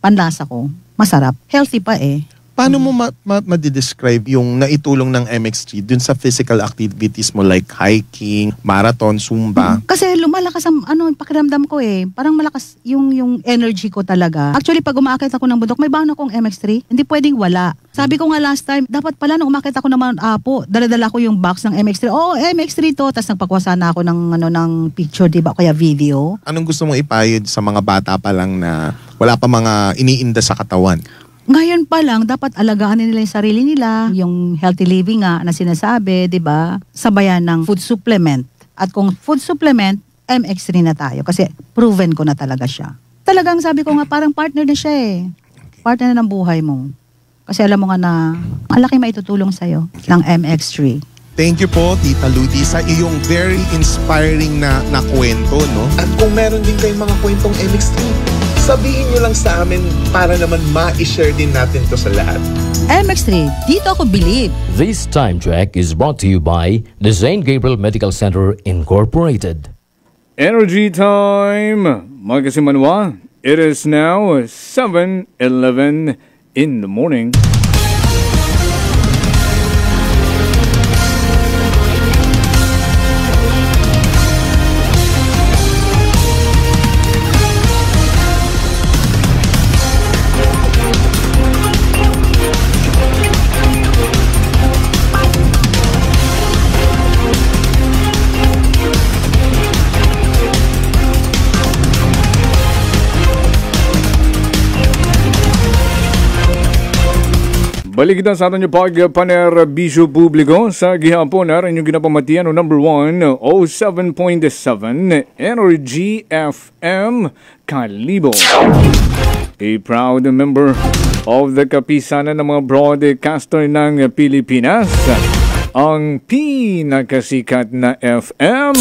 Speaker 14: panlasa ko. Masarap. Healthy pa eh.
Speaker 12: Paano mo ma-describe yung naitulong ng MX3 dun sa physical activities mo like hiking, marathon, zumba?
Speaker 14: Kasi lumalakas ang pakiramdam ko eh. Parang malakas yung energy ko talaga. Actually, pag umaakit ako ng bundok, may baon akong MX3. Hindi pwedeng wala. Sabi ko nga last time, dapat pala nung umaakit ako ng Mount Apo, dala-dala ko yung box ng MX3. Oh, MX3 to. Tapos nagpagwasa na ako ng picture, di ba? Kaya video.
Speaker 12: Anong gusto mong ipayod sa mga bata pa lang na wala pa mga iniinda sa katawan?
Speaker 14: Ngayon pa lang, dapat alagaan nila yung sarili nila, yung healthy living nga na sinasabi, di ba? Sabayan ng food supplement. At kung food supplement, MX3 na tayo kasi proven ko na talaga siya. Talagang sabi ko nga, parang partner na siya eh. Partner na ng buhay mo. Kasi alam mo nga na malaki maitutulong sa'yo ng MX3.
Speaker 12: Thank you po, Tita Ludi, sa iyong very inspiring na kwento, no? At kung meron din kayong mga kwentong MX3, sabihin nyo lang sa amin para naman ma-share din natin to sa lahat.
Speaker 14: MX3, dito ako believe.
Speaker 24: This time check is brought to you by the St. Gabriel Medical Center Incorporated.
Speaker 8: Energy time! Mga kasimanwa, it is now 7:11 in the morning. Balik kita sa atin yung pagpanerbisyo publiko sa gihapon na rin yung ginapamatian o number 1, 07.7, Energy FM Kalibo. a proud member of the kapisanan ng mga broadcaster ng Pilipinas, ang pinakasikat na FM.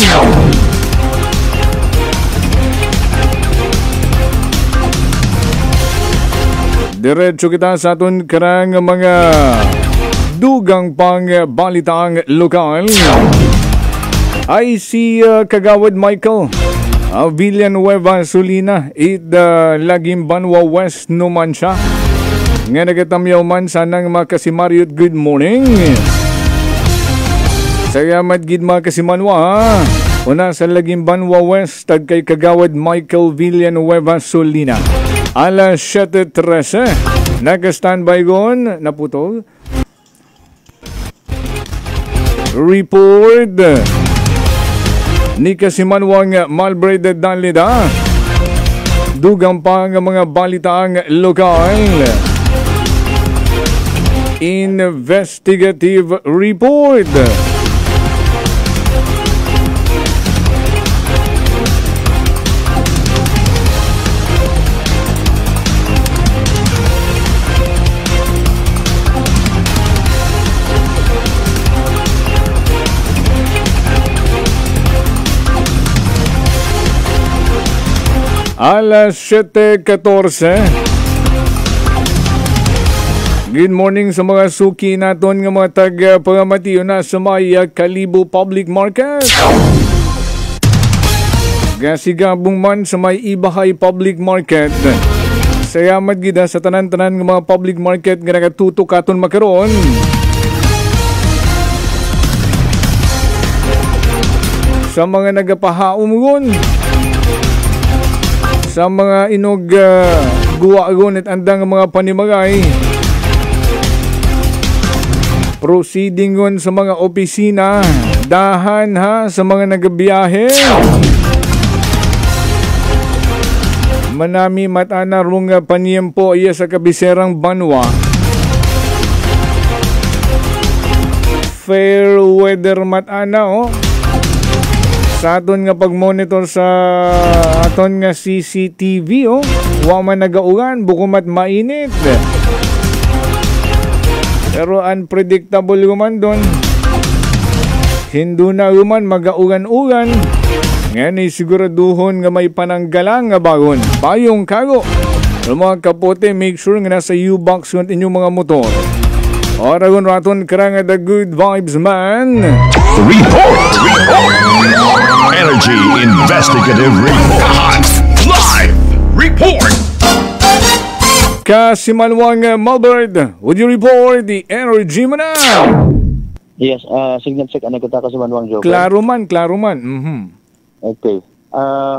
Speaker 8: Diretso kita sa aton karang mga dugang pang balitang lokal. Ay si Kagawad Michael Villanueva Sulina laging Banwa West numan siya. Nga nagatamyaw man sanang makasimaryot good morning. Salamat gid makasimanwa una sa laging Banwa West tag kay Kagawad Michael Villanueva Sulina. Alas 7:13. Nag-standby gon, naputol. Report ni Kasimanwang Malbred Danlida. Dugang pa ang mga balitaang lokal. Investigative report. Alas 7:14. Good morning sa mga suki naton nga mga taga-pamatiyo na sa may Kalibo Public Market. Gasigabong man sa may Ibahay Public Market. Salamat gida sa tanan-tanan ng mga public market nga nakatutok katon makaroon. Sa mga nagapahaom gon. Sa mga inog guwa-gon at andang mga panimagay. Proceeding gon sa mga opisina. Dahan ha sa mga nagabiyahe. Manami matana rung paniempo iya sa kabiserang Banwa. Fair weather matana sa aton nga pag-monitor sa aton nga CCTV wa man nagaugan bukumat mainit. Pero unpredictable guman don. Hindu na guman magaugan-ugan. Ngayon ay siguraduhon nga may pananggalang nga bagon. Payong kago. Pero mga kapote, make sure nga nasa U-box yung inyong mga motor. Oragon raton karang the good vibes man.
Speaker 9: Report! Energy Investigative Report. Live Report!
Speaker 8: Kasimanwang Malbert, would you report the energy man na?
Speaker 10: Yes, signal check. Ano kita Kasimanwang Joker?
Speaker 8: Klaro man.
Speaker 10: Okay.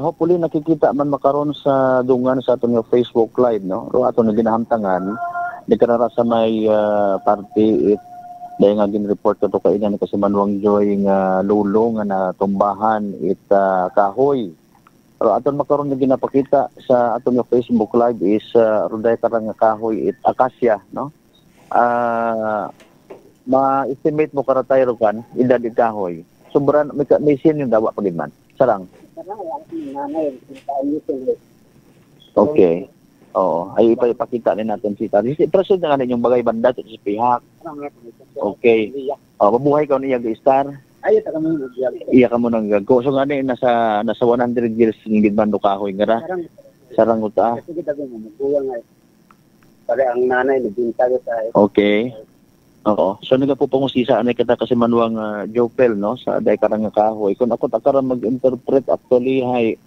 Speaker 10: Hopefully nakikita man makaroon sa dungan sa aton yung Facebook Live, no? Ro aton na ginahamtangan. Di karara sa may party dahil nga gin-report ko to kainan kasi Manuang Joy nga lulo nga natumbahan kahoy. Pero aton makaroon na ginapakita sa aton yung Facebook Live is ruday karang nga kahoy akasya, no? Ma-estimate mo karatay ro kan edad kahoy. Sobran may sin yung dawa pagid man. Sarang. Okay. Oo, ay ipakita din natin si Tari. Presyo na nga yung bagay banda sa pihak. Okay. Mabuhay ka niya ga-star. Iya ka mo nang gago. So nga nasa 100 years ng bando kahoy nga ra. Sarang uta.
Speaker 17: Ang nanay nagbintag sa.
Speaker 10: Okay. Oo. So nagapupangusisa anay kita kasi Manuang Jopel, no, sa day karang kahoy. Kung ako takaran mag-interpret actually hay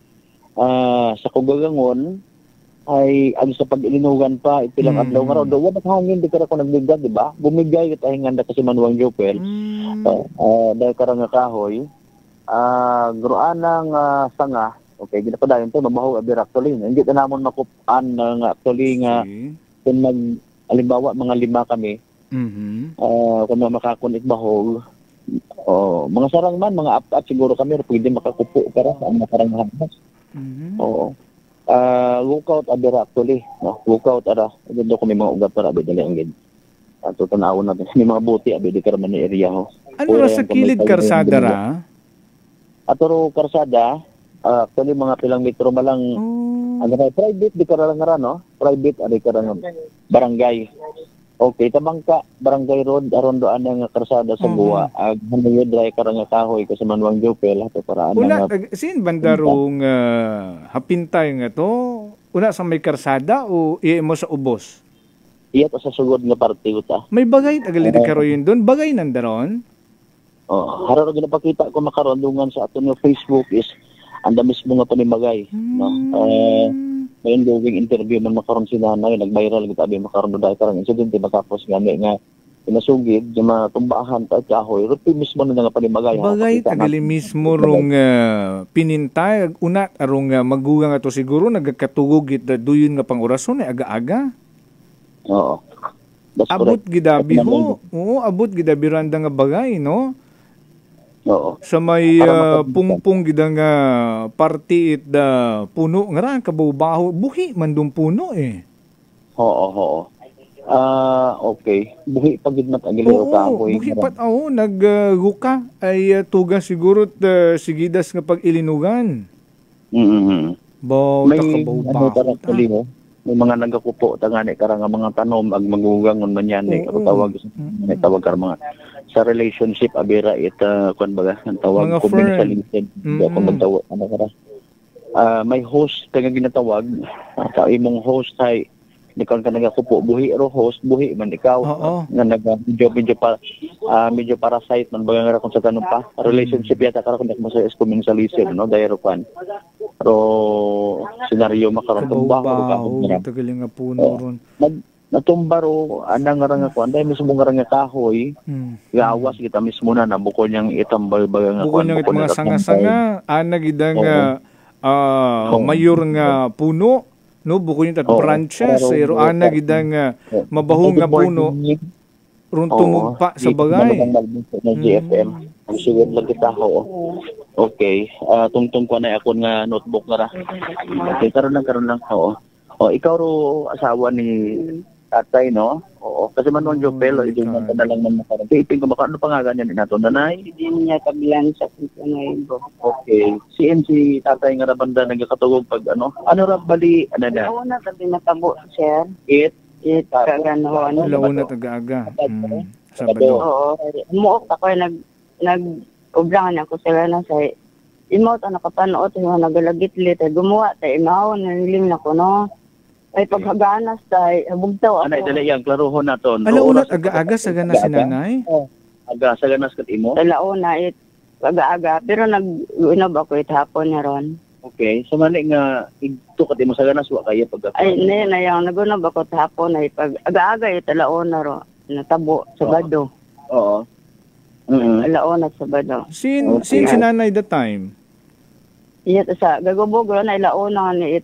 Speaker 10: sa kugagangon ay ang sa pag-ilinugan pa ipilang adlaw nga raw do wat hangin di kara ko nagbigay, di ba? Bumigay kita hinganda kasi Manuang Jopel. Day karang kahoy gruanang sanga. Okay, ginapadayon to mabaho abi actually. Hindi na namon makupan nga actually nga kung halimbawa mga 5 kami. Kung makakunit bahog mga sarang man, mga apat siguro kami pwede makakupo para sa makarang hamas. Lookout abira actually, no? Lookout ara dito ko may mga ugat para abidali ang gid. Ato tanawon natin may mga buti abidi kar man area ho.
Speaker 8: Ano ra sa kilid karsada ra?
Speaker 10: Ato ro karsada actually mga pilang metro malang Agad private di karangara no? Private ari karang barangay. Okay, tabang ka barangay road aron doan nga karsada sa buwa. Ag hanuyod dry karang kahoy ko sa Manuang Jopel ato para
Speaker 8: Una sin bandarong hapintay nga to. Una sa may karsada o mo sa ubos?
Speaker 10: Iya to sa sugod nga parte uta.
Speaker 8: May bagay tagalidi karoyon doon. Bagay nandaron?
Speaker 10: Hararo ginapakita ko makarondungan sa ato nga Facebook is anda mismo nga panimagay, no? May ongoing interview man makaron si nanay, nag-viral gid abi makaron dai karang insidente makapos gani nga pinasugid yung matumbahan ta kahoy rupi mismo na nga panimagay.
Speaker 8: Bagay tagali mismo rong pinintay una arong magugang ato siguro nagkatugog gid duyon nga pang-orason ay aga-aga.
Speaker 10: Oo.
Speaker 8: Abot gidabi ho. Oo, abot gidabi randa nga bagay, no?
Speaker 10: Oo.
Speaker 8: Sa may pungpung gidang party it puno nga ra kabaw-baho buhi man dum puno eh.
Speaker 10: Oo. Okay. Buhi pagid mat agiliro kahoy.
Speaker 8: Buhi pat nagguka ay tuga siguro sigidas nga pag-ilinugan. Baw
Speaker 10: kabaw-baho. May mga nagakupo tangani karang mga tanom ag magugangon man yan eh. Tawag karang mga sa relationship abira kuan baga ang tawag communication ako magtawag ano kara may host nga ginatawag sa imong host ay di kan kanang kupo buhi ro host buhi man ikaw nga medyo parasite man baga nga kung sa tanong pa relationship yata karon mo sa communication no dayro kwan pero senaryo makaron tumbaho
Speaker 8: tagaling nga puno ron
Speaker 10: natumbaro anang nga kwan dahil mismo nga kahoy gawas kita mismo na bukol niyang itambal baga nga
Speaker 8: kwan bukol mga sanga-sanga ana gidang mayor nga puno no bukol niya branches pero ana gidang mabaho nga puno ron tumugpa sa bagay
Speaker 10: na GFM ang sigod lang kita okay tungtong ko na ako nga notebook nga ra okay karon lang ikaw ro asawa ni tatay, no? Oo. Kasi Manuang Jopel, yung na lang man makaroon. Ipin ko baka ano pa nga ganyan nato, nanay?
Speaker 5: Hindi niya kabilang sa kito ngayon.
Speaker 10: Okay. Si tatay nga rabanda nagkatugog pag ano? Ano ra bali? Ano na?
Speaker 5: Oo na, tabi natabo, sir.
Speaker 10: It
Speaker 5: kagano.
Speaker 8: Launa tagaga. Sabado.
Speaker 5: Oo. Umuok ako nag-ubrangan ako sila na sa imo ta nakapanood yung nagalagitlit gumawa ta imaw nanilim na ko no ay paghaganas tay bugtaw ako
Speaker 10: anay dali yang klarohon naton
Speaker 8: alauna aga-aga sa ganas si nanay
Speaker 10: aga sa ganas kat imo
Speaker 5: alauna aga-aga pero nag-unob ako hapon ron.
Speaker 10: Okay so mali nga igto kat imo sa ganas wa kaya pag
Speaker 5: ay na yang nag-unob ako hapon ay pag aga-aga alauna ro natabo Sabado.
Speaker 10: Oo.
Speaker 5: Alauna Sabado.
Speaker 8: Sin nanay that time?
Speaker 5: Iya sa gagubog na ilauna ni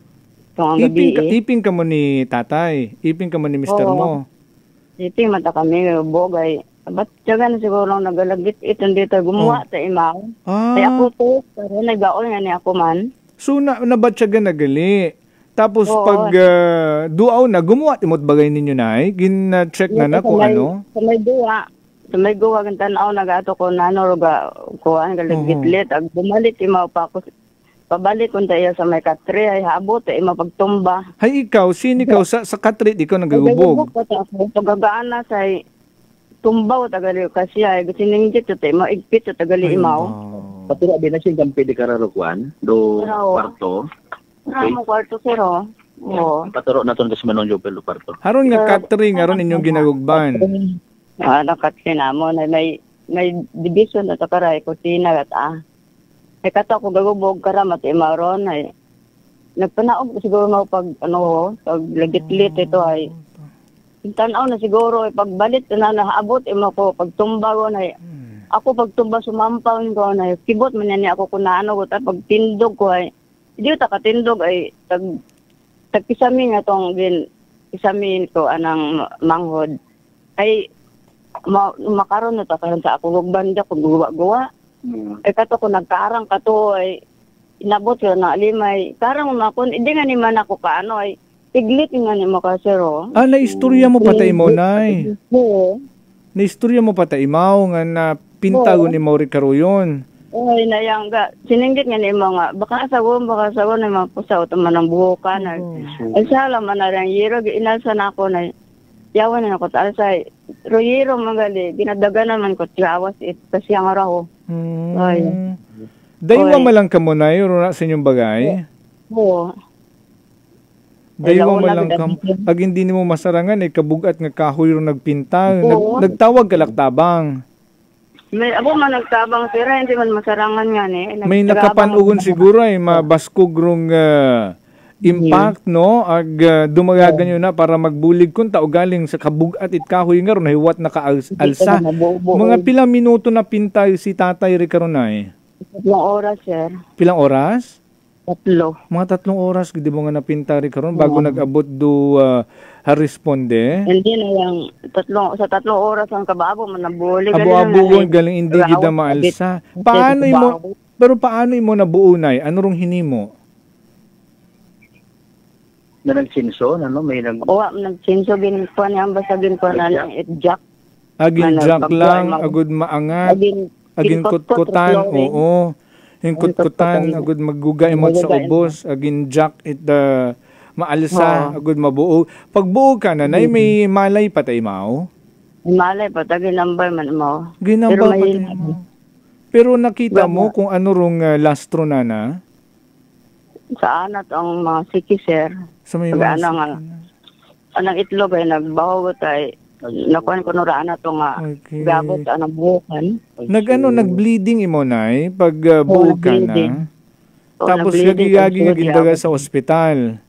Speaker 8: Iping ka mo ni tatay. Iping ka mo ni mister mo.
Speaker 5: Iping mata kami bogay. Ba't tiyaga na siguro nagalagit itong dito gumawa sa imaw. Kaya ako to, pero nagaol nga ni ako man.
Speaker 8: So naba't tiyaga nagali. Tapos pag duaw na, gumawa imot bagay ninyo na gin-check na kung ano.
Speaker 5: Sa may duwa kang tanaw nagato ko nano roga kuhaan galagitlit. Ag bumalit imaw pa ako. Pabalik kung tayo sa may katri, ay habot, ay mapagtumba.
Speaker 8: Hay ikaw, sino ikaw sa katri, ikaw nagagubog?
Speaker 5: Pagagaan na sa tumbaw, tagali kasi ay sininggit, tayo maigpit, tagali imaw.
Speaker 10: Patira, binasing kang pwede kararukuan, do kwarto.
Speaker 5: Okay. Kwarto, siro.
Speaker 10: Paturo na ito kasi Manuang Jopel do kwarto.
Speaker 8: Haron nga katri, haron inyong ginagugban.
Speaker 5: Nakatri na mo, may division na takaray, kusina at ay kato ko gagubog karamat imaron ay nagpanaog siguro mo pag pag lagitlit ito ay tanaw na siguro ay pagbalit na naabot imo ko pagtumba ko na ako pagtumba sumampaw ko na kibot man niya ako kunano ko ta pagtindog ko ay hindi ta katindog ay tagkisami nga tong isamin ko anang manghod ay makaron na ta karon sa ako banda kung guwa-guwa. Ay kato ko nagkaarang kato ay inabot ko na limay karang makon hindi nga ni man ako kaano ay tiglit nga ni mo kasero
Speaker 8: naistorya mo patay mo nay naistorya mo patay mo nga na pintago ni Mauri Karuyon
Speaker 5: Uy, nayang ga. Sininggit nga ni mga, baka sagon na mga pusaw, taman ng buhukan. Ay sala man na rin, yero, inalsa na ako na, yawan na ako, talsay, royero magali, ginadaga naman ko, tiyawas, kasi ang araw. Ay.
Speaker 8: Daywa malang ka mo na yun, sa inyong bagay?
Speaker 5: Oo.
Speaker 8: Daywa malang ka, ag hindi mo masarangan, kabugat nga kahoy ro nagpinta, nagtawag kalaktabang.
Speaker 5: May ako man nagtabang sira, hindi man masarangan nga ni.
Speaker 8: May nakapanugon siguro ay mabaskog rong impact, no? Ag dumagagan yun na para magbulig kung tao galing sa kabugat it kahoy nga ron, hiwat naka-alsa. Mga pilang minuto na pintay si Tatay Ricaronay?
Speaker 5: 3 oras, sir.
Speaker 8: Pilang oras?
Speaker 5: 3.
Speaker 8: Mga 3 oras, di mo nga napinta Ricaron bago nag-abot do responde?
Speaker 5: Hindi na yung sa 3 oras ang kababo man nabuli.
Speaker 8: Abo-abo galing hindi gida maalsa. Paano mo nabuo nay? Ano rong hinimo?
Speaker 10: Na nagsinso, ano? May
Speaker 5: nagsinso, ginikuha niya, basta ginikuha na lang jack.
Speaker 8: Agin jack lang, agud maangat, agin kutkutan, oo. Yung kutkutan, agud maggugay mo sa ubos, agin jack it maalsa, agud mabuo. Pag buo ka na, may malay patay mao?
Speaker 5: May malay patay, ginambay man mo.
Speaker 8: Ginambay patay mo. Pero nakita mo kung ano rong lastro na?
Speaker 5: Sa anat ang mga siki, sir.
Speaker 8: Sa may mga
Speaker 5: anang itlog ay nagbaho tayo. Nakuhan ko nura na ito nga gabot sa anang buhukan.
Speaker 8: Nag-bleeding imo nay pag buo ka na? Tapos gagi-gagi nga gindaga sa ospital.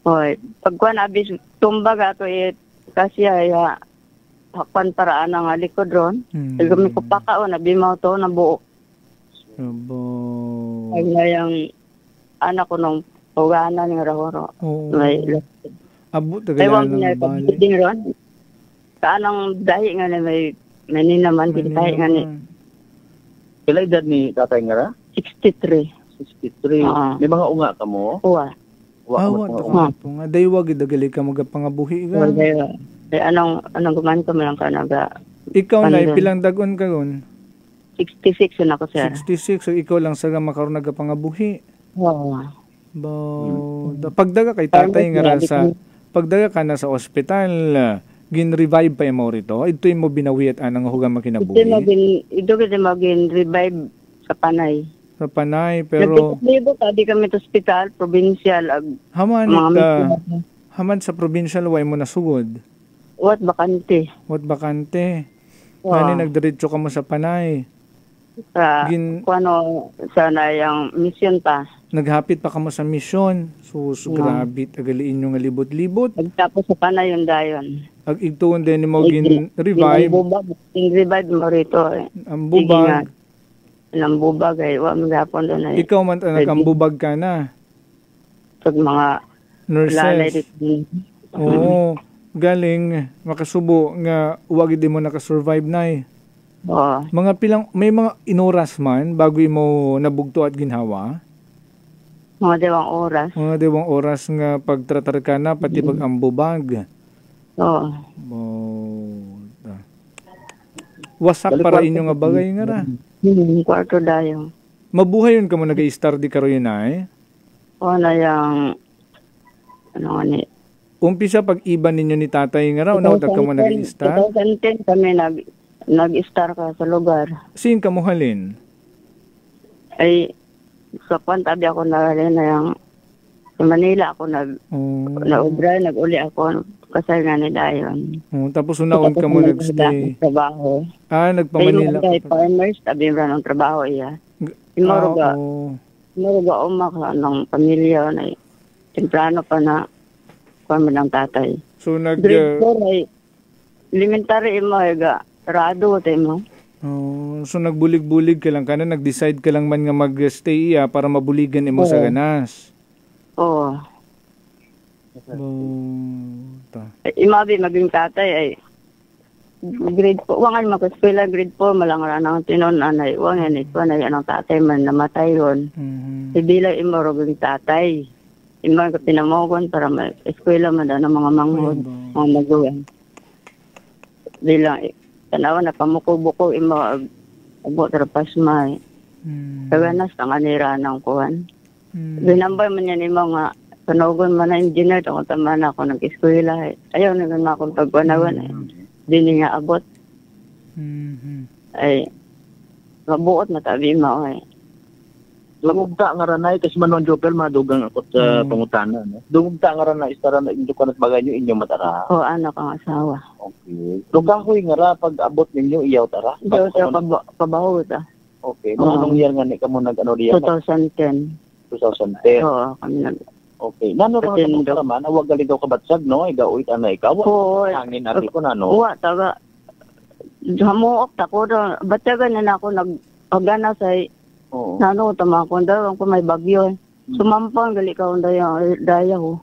Speaker 5: Hoy, pagkuhan abis tumbag ato kasi ay hakpan paraan nga likod ron. Gami ko pakao na bimaw to na buo. Ay ngayang anak ko nung puganan ng rahoro. May
Speaker 8: abot tagalan ng
Speaker 5: bali. Ron. Kaanang dahi nga na may ninaman dahi nga ni.
Speaker 10: Kailan edad ni Tatay nga ra?
Speaker 5: 63.
Speaker 10: May mga unga ka mo?
Speaker 5: Uwa.
Speaker 8: Nga daywag idagali ka magapangabuhi ka.
Speaker 5: Anong guman ko malang ka naga.
Speaker 8: Ikaw na pilang dagon ka gon?
Speaker 5: 66 na ako, sir.
Speaker 8: 66, so ikaw lang sa makaroon nagapangabuhi.
Speaker 5: Oo.
Speaker 8: Pagdaga kay Tatay nga pagdaga ka na sa ospital, gin-revive pa mo rito? Ito yung mo binawi at anang hugang makinabuhi?
Speaker 5: Ito kasi magin-revive sa Panay.
Speaker 8: Sa Panay, pero...
Speaker 5: Nagpapalibo ka, di kami sa ospital, provincial.
Speaker 8: Haman sa provincial, way mo nasugod?
Speaker 5: Wat bakante.
Speaker 8: Nani nagdiretso ka mo sa Panay?
Speaker 5: Sana yung mission pa.
Speaker 8: Naghapit pa ka mo sa mission. Grabe, agaliin nyo nga libot-libot.
Speaker 5: Tapos sa Panay yung dayon.
Speaker 8: Ituon din mo gin-revive.
Speaker 5: Gin-revive mo rito.
Speaker 8: Ang bubag.
Speaker 5: Ang bubag ay magapon doon ay.
Speaker 8: Ikaw man ang bubag ka na.
Speaker 5: Pag mga
Speaker 8: nurses. Oo. Galing makasubo nga uwag din mo nakasurvive na eh. May mga inoras man bago mo nabugto at ginhawa?
Speaker 5: Mga 2 oras.
Speaker 8: Mga 2 oras nga pagtratar ka na pati pag ambubag. Wasak para inyo nga bagay nga ra.
Speaker 5: Kwarto dayo.
Speaker 8: Mabuhay yun ka mo nag-i-star di karo yun ay?
Speaker 5: Na yung
Speaker 8: umpisa pag iba ninyo ni Tatay nga raw, nautag ka mo nag-i-star?
Speaker 5: 2010 kami nag-star ka sa lugar.
Speaker 8: Saan ka mo halin?
Speaker 5: Ay, sa pantabi ako na yung sa Manila ako na-ubra, nag-uli ako kasal nga ni Dayon.
Speaker 8: Tapos unaon ka mo nag-stay?
Speaker 5: Trabaho.
Speaker 8: Nagpa-Manila ka
Speaker 5: pa. Farmers, tabi mo ng trabaho iya. Imaruga umak ng pamilya na temprano pa na kami ng tatay.
Speaker 8: So
Speaker 5: grade 4 ay elementary mo rado tayo mo.
Speaker 8: So nagbulig-bulig ka lang kana, nag-decide ka lang man nga mag-stay para mabuligan imo sa ganas.
Speaker 5: Oo. Imabi maging tatay ay grade 4, wangan mag-eskwela grade 4 malangara ng tinon anay, wangan ito na anong tatay man namatay ron. Ibila imo roging tatay. Imo ko tinamogon para ma-eskwela man daw ng mga manghod, mga maguwan. Bilang tanawa na pamuko-buko imo Abo trapasmay. Kaganas ang anira ng kuhan. Binambay man yan yung mga panugon man na engineer, ako taman ako nag-eskwela. Ayaw na naman akong pagpanawan. Di nga abot. Ay, mabuot na tabi mo eh.
Speaker 10: Lumugta nga ranay, kasi manuan Jopel, madugang ako sa pangutana. No? Lumugta nga ranay, istara na inyo ka bagay nyo, inyong matara.
Speaker 5: Oo, anak ang asawa.
Speaker 10: Okay. Lugahoy nga ra, pag abot ninyo, iyaw tara?
Speaker 5: Iyaw tara, pabahot ah.
Speaker 10: Okay. Anong year nga ni ka mo nag-ano diyan?
Speaker 5: 2010.
Speaker 10: 2010?
Speaker 5: Oo, kami nag...
Speaker 10: Okay. Nano ra ka naman, awag gali daw kabatsag, no? Igawit ana ikaw.
Speaker 5: Oo.
Speaker 10: Hangin abi ko na, no?
Speaker 5: Oo, taga... Hamuok tako daw. Batyagan na ako nagpagana sa... Nano, tama ko daw, kung may bagyo. Sumampang, gali ka daya ko.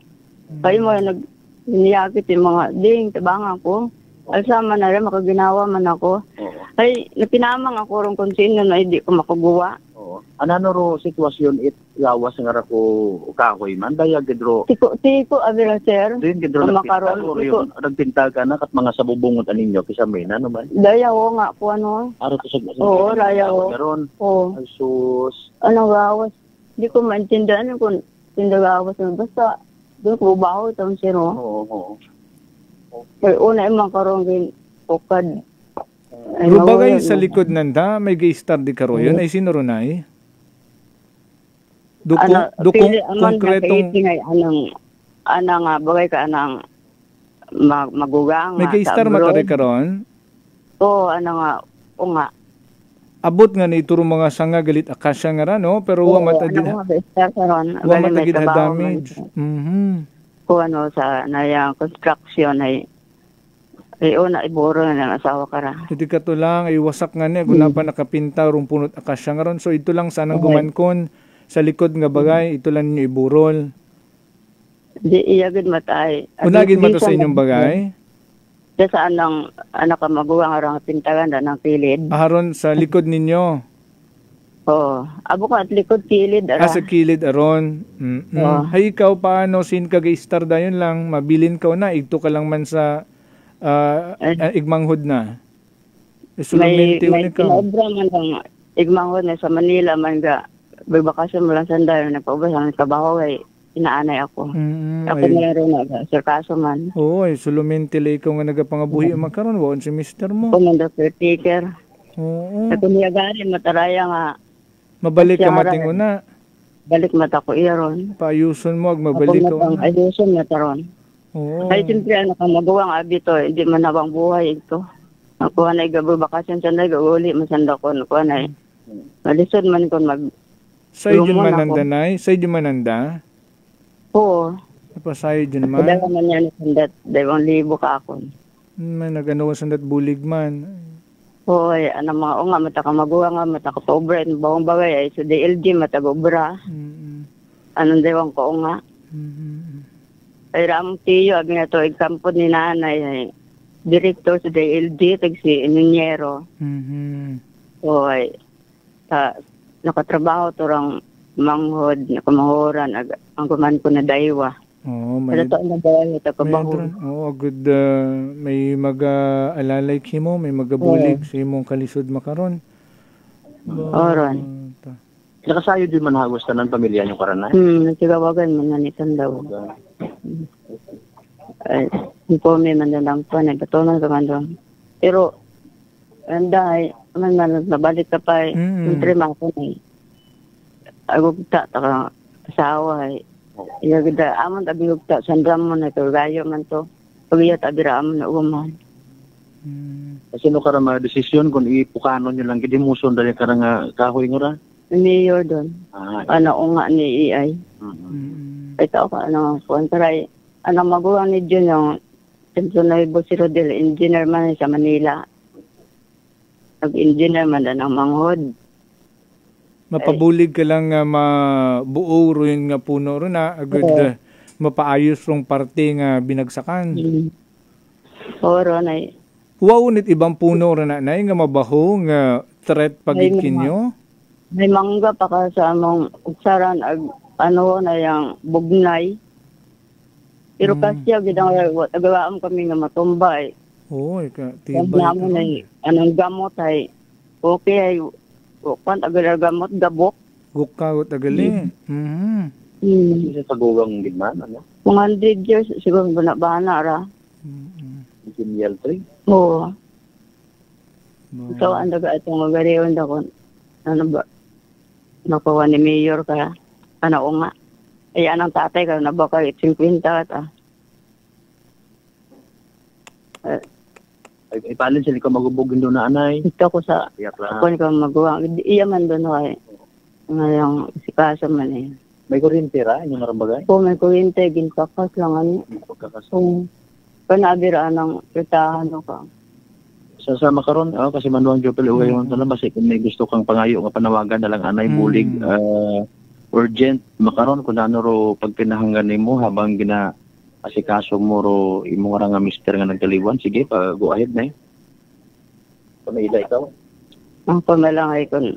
Speaker 5: Kayo mo yung niyakit yung mga ding, tabangan ko. Alsama na rin, makaginawa man ako. Ay, napinamang ako rin kung sino na hindi ko makagawa.
Speaker 10: Ano ro sitwasyon lawas nga ra ko kahoy man daya gidro.
Speaker 5: Tiko abira sir.
Speaker 10: Din gidro makaron nagpinta ka na kat mga sabubungot aninyo kisa may na naman.
Speaker 5: Daya ho nga po ano.
Speaker 10: Aro to sa.
Speaker 5: Oo, daya ho.
Speaker 10: Meron.
Speaker 5: Oo.
Speaker 10: Sus.
Speaker 5: Ano gawas? Di ko maintindihan kung tindagawas na basta doon ko baho itong siro.
Speaker 10: Oo.
Speaker 5: Kaya una yung makaroon din ukad.
Speaker 8: Rubagay sa likod nanda, may gay-star di karo yun. Ay sino ron ay? Dukong konkretong...
Speaker 5: Anang bagay ka anang magugang.
Speaker 8: May gay-star matari karon?
Speaker 5: Oo, nga, o nga.
Speaker 8: Abot nga na ituro mga sanga galit akasya nga rano, pero huwag matagid damage.
Speaker 5: Kung ano sa nayang construction ay una iburo na ng asawa ka ra.
Speaker 8: Hindi ka to lang, ay wasak nga niya, kung pa nakapinta, rumpunot akasya nga ron. So ito lang sanang gumankon sa likod nga bagay, ito lang ninyo iburol.
Speaker 5: Di iyagid matay.
Speaker 8: Unagid mato sa inyong bagay?
Speaker 5: Di sa anak ka maguwang arang pintagan na ng kilid.
Speaker 8: Aharon sa likod ninyo?
Speaker 5: Oo. Abo ka at likod kilid.
Speaker 8: Sa kilid aron. Hay ikaw paano, sin ka gay-star dayon lang, mabilin ka na, igto ka lang man sa igmanghod na.
Speaker 5: May kinaobra man lang igmanghod na sa Manila man ga bagbakasyon mo lang sandal nagpaubas ang kabaho ay inaanay ako. Ako meron na sarkaso man.
Speaker 8: Oo, sulumente la ikaw nga nagapangabuhi makaron waon si mister mo.
Speaker 5: Kumanda caretaker.
Speaker 8: Oo.
Speaker 5: Ako niya gani mataraya nga
Speaker 8: mabalik ka mating una.
Speaker 5: Balik mata ko iyaron.
Speaker 8: Paayuson mo ag mabalik ka una.
Speaker 5: Ayuson na taron.
Speaker 8: Oo.
Speaker 5: Ay, siyempre, maguwang abi to, hindi man nabang buhay ito. Nakuha na igabi bakasyon sanday, gaguli, masanda ko, nakuha na malisod man ko
Speaker 8: Sa'yo dyan mananda na Sa'yo dyan mananda?
Speaker 5: Oo.
Speaker 8: Sa'yo dyan man?
Speaker 5: Kaya man yan, sandat, 2,000 ka ako.
Speaker 8: May nagano sandat bulig man.
Speaker 5: Oo, mga nga, mataka maguwang nga, mataka paubra, bawang bagay, ay sa DLG, matagobra. Anong dewang ko nga. Ay ramong tiyo, ag nga to, igkampod ni nanay, ay director sa DLG, tag si Ninyero. So, ay, nakatrabaho to rang manghod, nakamahoran, ang kuman ko na daywa.
Speaker 8: Oo,
Speaker 5: may... Ano to, ang nabawal ito, kabahon.
Speaker 8: Oo, good, may mag-alalay kimo, may magabulig sa imong kalisod makaron.
Speaker 5: Oron.
Speaker 10: Nakasayo din man hagos tanan pamilya nyo karanay?
Speaker 5: Nagsigawagan man nanitan daw. Ay, po may mandalang pa, nagkatunan ka man doon. Pero, anday, man nabalik ka pa, siyempre mga ko na agugta, taka asawa, iyagda, amon abigugta, sandram mo na ito, gayo man to, pag-iyat abira amon na uman.
Speaker 10: Kasi no karang mga desisyon kung ipukano nyo lang, kidimuson dahil karang kahoy nga ra?
Speaker 5: Mayor doon. Ano nga ni EI. Ito ako, kontaray, magulang ni Jun yung Templonaibo si Rodel, engineer man sa Manila. Nag-engineer man na ng manghod.
Speaker 8: Mapabulig ka lang nga mabuo rin nga puno rin na agad mapaayos rong parte nga binagsakan.
Speaker 5: Oo, nay.
Speaker 8: Wow, nit ibang puno rin na nga mabaho nga threat pagigkin nyo?
Speaker 5: May mangga pa ka sa among uksaran na yung bugnay. Pero kasi nagawaan kami nga matumbay.
Speaker 8: Oo, tibay.
Speaker 5: Anong gamot ay okay ay kwan agal-gamot gabok.
Speaker 8: Gukagot agali.
Speaker 10: Isa sa gugang gidman, ano?
Speaker 5: 100 years siguro bana ra.
Speaker 10: Sinyal 3.
Speaker 5: Oo. So, ang daga itong magariyon ako, ano ba, nakuha ni Mayor ka, ano o nga. Ay, anong tatay ka, nabaka 50 ka.
Speaker 10: Ay, palin sila ka magubugin doon na anay.
Speaker 5: Ito ko sa, ako ka magawa. Iya man doon ay, ngayong sikasa man eh.
Speaker 10: May kuryente ra, inyong marambagay?
Speaker 5: Oo, may kuryente, ginkakas lang ano. So, panabiraan ng ritahan ka.
Speaker 10: Sa makaron, kasi manuang Jopel, uway mo na mas kung may gusto kang pangayo nga panawagan na lang anay bulig, urgent makaron kung ano ro pagpinahanggan nimo habang gina asikaso mo ro imo nga mister nga nagkaliwan, sige pa go ahead na. Pamila ikaw.
Speaker 5: Ang pamalang ay kun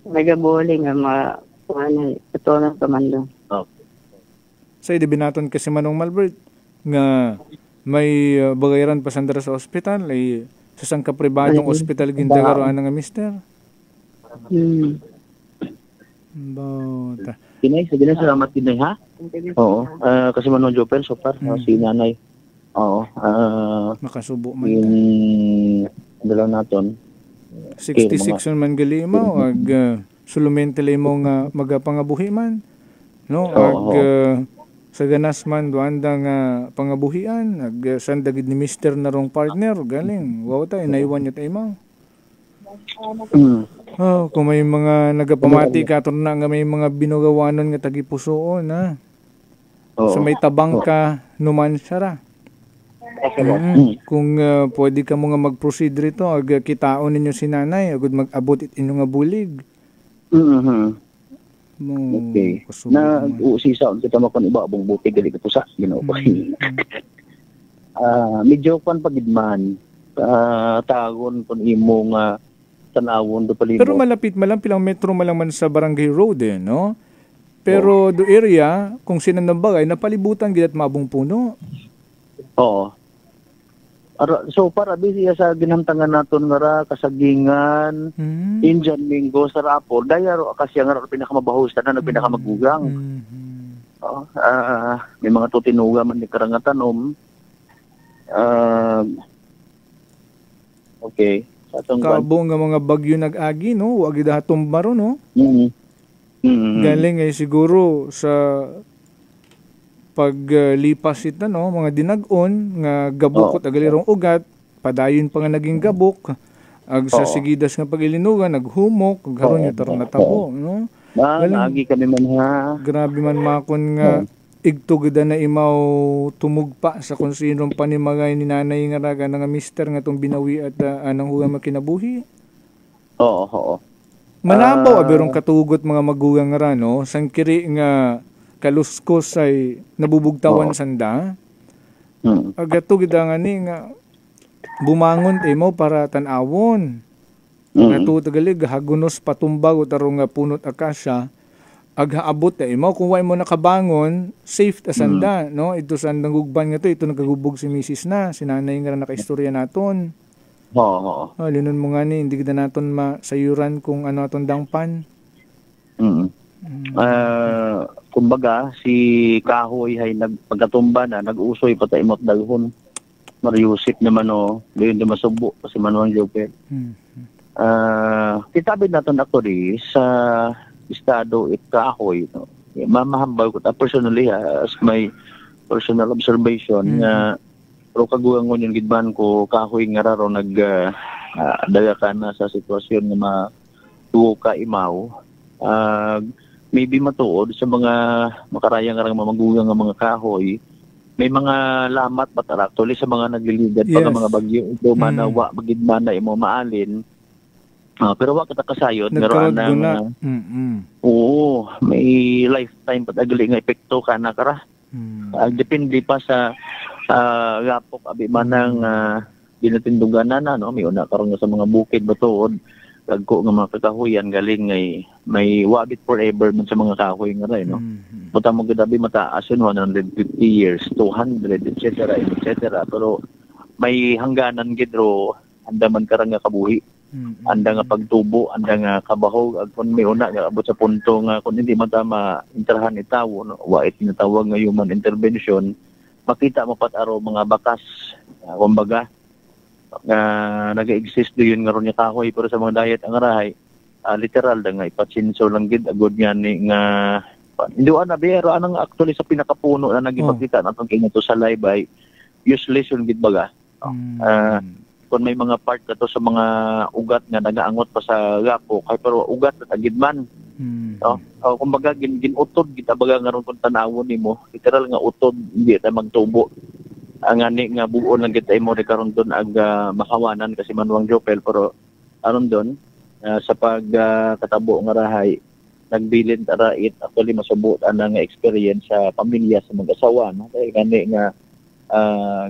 Speaker 5: nagabuling nga ano patunan kamando.
Speaker 8: Sa idibinaton kasi Manong Malbert nga may bagayaran pasandara sa ospital ay sa sangka pribadong ospital gindagaroan nga mister. Bota.
Speaker 10: Kinay, sige na, salamat Kinay ha? Oo, kasi Manong Jopel so far, si nanay. Oo,
Speaker 8: makasubo man.
Speaker 10: Yung dalaw naton.
Speaker 8: 66 man gali mo, ag sulumentele mo nga magapangabuhi man. No, ag sa ganas man duanda nga pangabuhian ag sandagid ni mister na rong partner galing wow ta inaiwan niya tayo mo. Kung may mga nagapamati katon na nga may mga binugawanon nga tagipusoon ha. So may tabang ka numan sara. Kung pwede ka mo nga mag-proceed rito ag kitaon ninyo si nanay agud mag-abot it inyo nga bulig.
Speaker 10: Okay. Na usisa on kita makon iba abong buti gali ko sa Ginoo pa. Medyo kon pagidman. Tagon kon imo nga tanawon do palibot.
Speaker 8: Pero malapit man lang pilang metro man lang man sa Barangay Road no. Pero do area kung sinanambagay napalibutan gid at mabong puno.
Speaker 10: Oo. So para busy sa ginamtangan naton nga kasagingan Indian Mingo sa Rapo dayaro kasi nga pinakamabahus na pinakamaggugang. May mga tutinuga man ni karangatanom. Okay. Sa atong
Speaker 8: kabong nga mga bagyo nag-agi no, wa gid tumbaro no. Galing ay siguro sa paglipas ita no mga dinag-on nga gabok at agalirong ugat padayon pa nga naging gabok ag sa sigidas nga pagilinugan naghumok garon nya taron natabo no
Speaker 10: agi kami man ha
Speaker 8: grabe man makon nga igtugda na imaw tumugpa sa kung sinong panimagay ni nanay nga raga nga mister nga tong binawi at anang huwag makinabuhi.
Speaker 10: Oo.
Speaker 8: Manabaw abirong katugot mga magugang nga no sangkiri nga kaluskos ay nabubugtawan sanda. Agato gid nga ni nga bumangon mo para tan-awon. Agato tagali hagunos patumbag utaro nga punot akasya aghaabot mo kung way mo nakabangon safe ta sanda no ito sandang gugban nga to ito nagagubog si Mrs. na sinanay nga nakaistorya naton.
Speaker 10: Oo.
Speaker 8: Linon mo nga ni hindi gid naton masayuran kung ano aton dangpan.
Speaker 10: Kumbaga si Kahoy ay nagpagkatumba na nag-usoy pati imot daghon Mariusip naman doon di masubo kasi manuang Jopel. Kitabid natin ako sa estado it Kahoy no. Mamahambal ko personally as my personal observation nga pero kaguangon yung gidban ko Kahoy nga raro daga ka na sa sitwasyon nga matuo ka imaw. Maybe matuod sa mga makarayang nga mamagugang nga mga Kahoy may mga lamat ba actually sa mga nagliligad pa nga mga bagyo ito manawa bagidman na imo maalin pero wa kita kasayod meron na oo may lifetime patagali nga epekto kana kara depende pa sa gapok abi manang ginatindugan na no may una karon sa mga bukid batuod lagko nga mga kakahuyan galing ngay may wabit forever man sa mga kahoy nga ray no. Buta mo gadabi mataas yun 150 years, 200 etc. pero may hangganan gid ro anda man karang nga kabuhi. Anda nga pagtubo, anda nga kabahog, ag kung may una nga abot sa punto nga kung hindi man tama interahan itawo, no, wa tinatawag nga human intervention, makita mo pat aro mga bakas, kumbaga nga nag-exist yun nga ron nga kahoy pero sa mga diet ang arahay, literal da nga ipatsinso lang gid agud nga ni nga hindi na pero anang actually sa pinakapuno na nagipakita natong kinato sa live ay useless yun gid baga. Kung may mga part na to sa mga ugat nga nagaangot pa sa gapo kay pero ugat na tagid man. Kumbaga ginutod kita baga nga ron kung tanawon nimo literal nga utod hindi ta magtubo ang ani nga buon lang kita mo karon don ag makawanan kasi manuang Jopel pero aron don sa pagkatabo nga rahay nagbilin tarait actually masubot ana nga experience sa pamilya sa mag-asawa no kay gani nga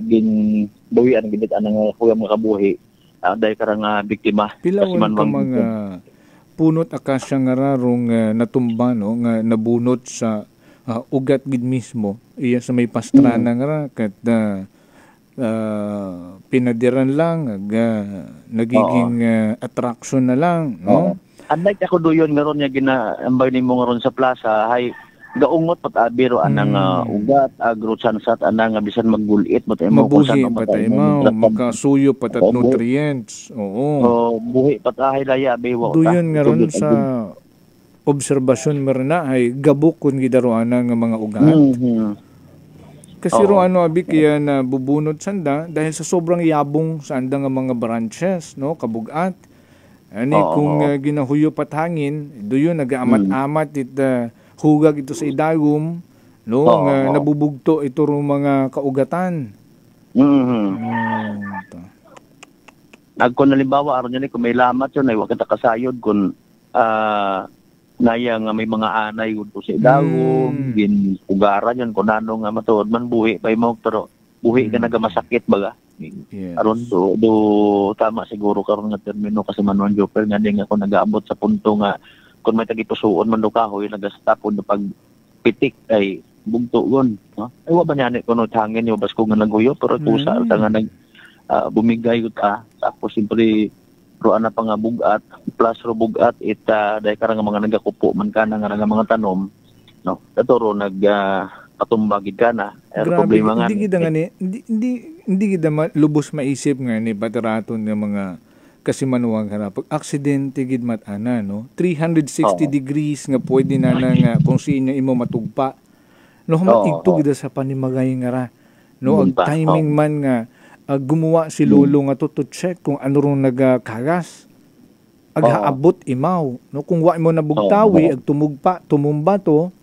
Speaker 10: ginbuhian gid anang huyang mga kabuhi dahil karang biktima
Speaker 8: kasi man mga punot akasya nga rarong natumba no nga nabunot sa ugat gid mismo iya sa may pastrana nga kat pinadiran lang nagiging attraction na lang no.
Speaker 10: Anday ako doyon nga ron nga ginaambay nimo nga ron sa plaza hay gaungot pat biro anang ugat agrotsansat anang bisan magbulit matay mo kung saan
Speaker 8: matay mo makasuyo patat nutrients
Speaker 10: buhi patahay laya bewa
Speaker 8: doyon nga ron sa obserbasyon merna ay gabok kun gidaro anang mga ugat kasi ro abi kaya na bubunot sanda dahil sa sobrang yabong sa anda nga mga branches no kabugat ani kung ginahuyo pat hangin doyon nagaamat-amat hugag ito sa idagom no nga nabubugto ito ro mga kaugatan.
Speaker 10: Kung halimbawa aron ni kung may lamat yun ay wa kita kasayod kung naya nga may mga anay ito sa idagom gin ugaran yun kung ano nga matuod man buhi pa mo pero buhi ka nagamasakit baga. Aron do tama siguro karon nga termino kasi manuang Jopel nga nga kung nagaabot sa punto nga kung may tagitusuon man do kahoy nagastapon na pag pitik ay bugtuon no ay wa ba niya kuno hangin yo basko nga naguyo pero tusa ta nga nag bumigay ut tapos simpre ro ana pa nga bugat plus ro bugat dahil karang mga nagakupo man kana nga mga tanom no katoro nag patumbagid kana problema nga
Speaker 8: hindi gid lubos maisip nga ni bateraton nga mga kasi manuwang ka na. Pag aksidente gid mat ana no 360 degrees nga pwede na nga kung sino imo matugpa no matigtug gid sa panimagay nga ra no ag timing man nga gumawa si lolo nga to check kung ano rong nagakagas ag haabot imaw no kung wa mo nabugtawi ag tumumba to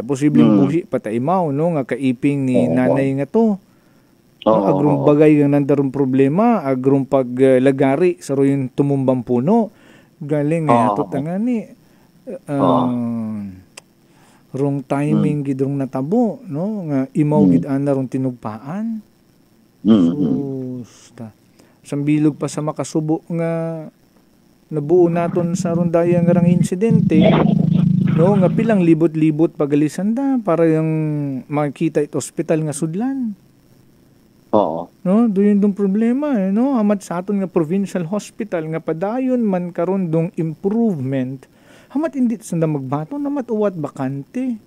Speaker 8: posibleng buhi pata imaw no nga kaiping ni nanay nga to. No, agrong bagay nga nandarong problema, agrong paglagari sa yung tumumbang puno. Galing nga ito tangani. Rong timing gidrong natabo, no? Nga imaw gid ana rong tinugpaan. Sambilog pa sa makasubo nga nabuo naton sa rondaya nga rang insidente. No, nga pilang libot-libot pagalisan da para yung makita ito ospital nga sudlan. No, doon dong problema no, amat sa aton nga provincial hospital nga padayon man karon dong improvement. Hamat hindi sanda magbato namat uwat bakante.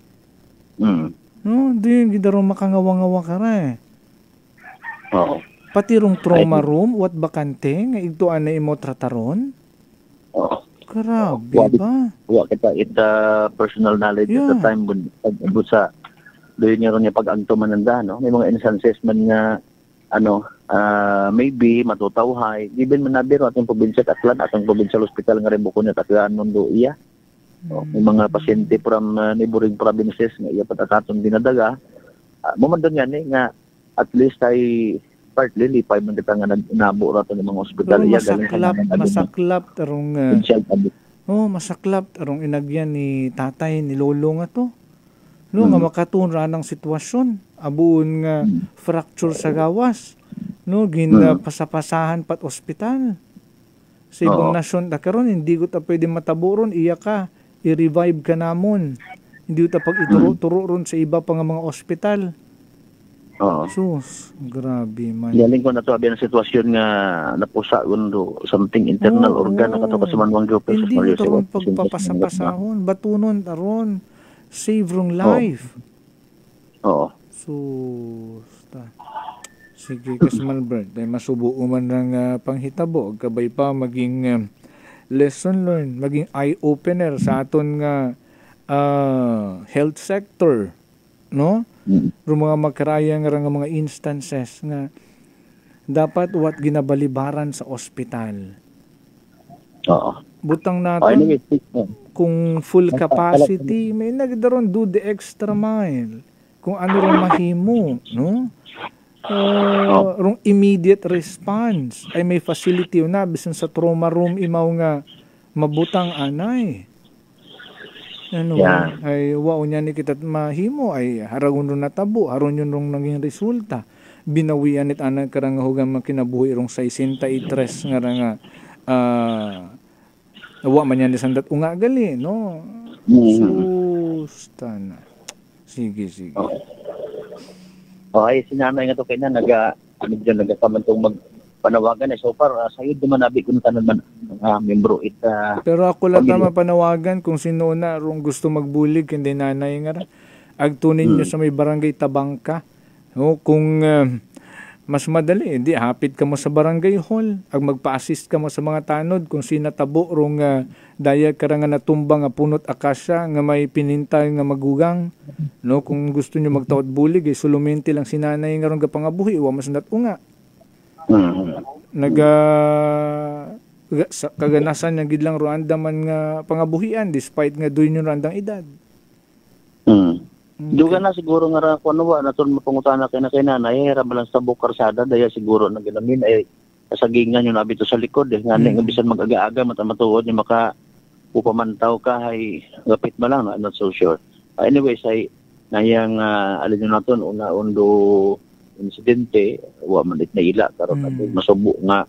Speaker 8: No, doon gidaro makangawa-ngawa ka ra. Pati rong trauma room uwat bakante nga igtuan na imo trataron. Grabe ba?
Speaker 10: Wa kita personal knowledge at the time but sa doon nga ron pag agto mananda no, may mga instances man nga maybe matutawhay given man nabiro atong probinsya at Aklan atong provincial hospital nga rin bukon at Aklan mundo iya may mga pasyente from neighboring provinces nga iya patatong dinadaga momandon yan nga at least ay partly lipay man kita nga nabo rato ng mga hospital iya
Speaker 8: masaklap tarong masaklap tarong inagyan ni tatay ni lolo nga to no nga makatunra ng sitwasyon abuon nga fracture sa gawas no pasapasahan pat ospital sa ibang nasyon ta karon hindi ko ta pwede mataburon iya ka i-revive ka namon hindi ko ta pag ituro ron sa iba pa nga mga ospital
Speaker 10: Oo.
Speaker 8: Sus, grabe man.
Speaker 10: Yaling ko na to abi ang sitwasyon nga napusa kundo something internal organ na kato kasumanwang Jopel.
Speaker 8: Hindi ito ron pagpapasapasahon. Batunon taron. Save rong life.
Speaker 10: Oo.
Speaker 8: Sus. Sige, Kasmalbert. Dahil masubo man ng panghitabo. Kabay pa maging lesson learned. Maging eye-opener sa aton nga health sector. No? Pero mga magkarayang nga mga instances nga dapat what ginabalibaran sa ospital.
Speaker 10: Oo.
Speaker 8: Butang natin kung full capacity, may nagdaron do the extra mile. Kung ano rin mahimo, no? Rong immediate response ay may facility na bisan sa trauma room imaw nga mabutang anay. Ano ay wao nya ni kita mahimo ay haragon ron natabo aron yun rong naging resulta binawian it anang karang hugang makinabuhi rong 63 nga wa man yan sandat unga gali no. Sustana. Sige.
Speaker 10: Okay, sinanay nga to kay na medyo nagakamantong magpanawagan so far sayo dumanabi kun tanan man membro
Speaker 8: pero ako lang tama panawagan kung sino na rong gusto magbulig kundi nanay nga agtunin nyo sa may barangay Tabangka no kung mas madali hindi hapit ka mo sa barangay hall ag magpa-assist ka mo sa mga tanod kung sinatabo rong daya karang nga natumbang nga punot akasya nga may pinintay nga magugang no kung gusto nyo magtawad bulig suluminti lang sinanay nga rong gapangabuhi wa mas ndat unga kaganasan niya gid lang Rwanda man nga pangabuhian despite nga doy nyo randang edad.
Speaker 10: Duga na siguro nga kuno wa naton mapangutana kay nanay hira balang sa bukarsada daya siguro na ginamin ay kasagingan yung nabito sa likod ngani nga bisan mag-aga-aga matuod ni maka upamantaw ka ay gapit man lang I'm not so sure. Anyways ay nayang alin naton una undo insidente wa man dit naila karon masubo nga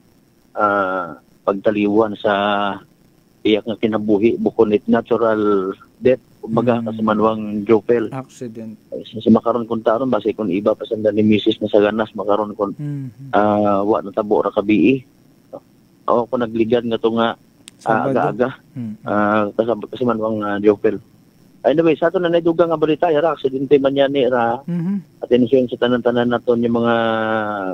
Speaker 10: pagtaliwan sa iyak nga kinabuhi bukod it natural death kumbaga kasumanwang Jopel
Speaker 8: accident
Speaker 10: sa makaron kun taron base kun iba pa sanda ni Mrs. na sa ganas makaron kun wa natabo ra kabii ako nagligad nga to nga aga-aga kasumanwang Jopel. Anyway, sa ato na nadugang nga balita, yara, aksidente man yan ra. Atensyon sa tanan-tanan naton yung mga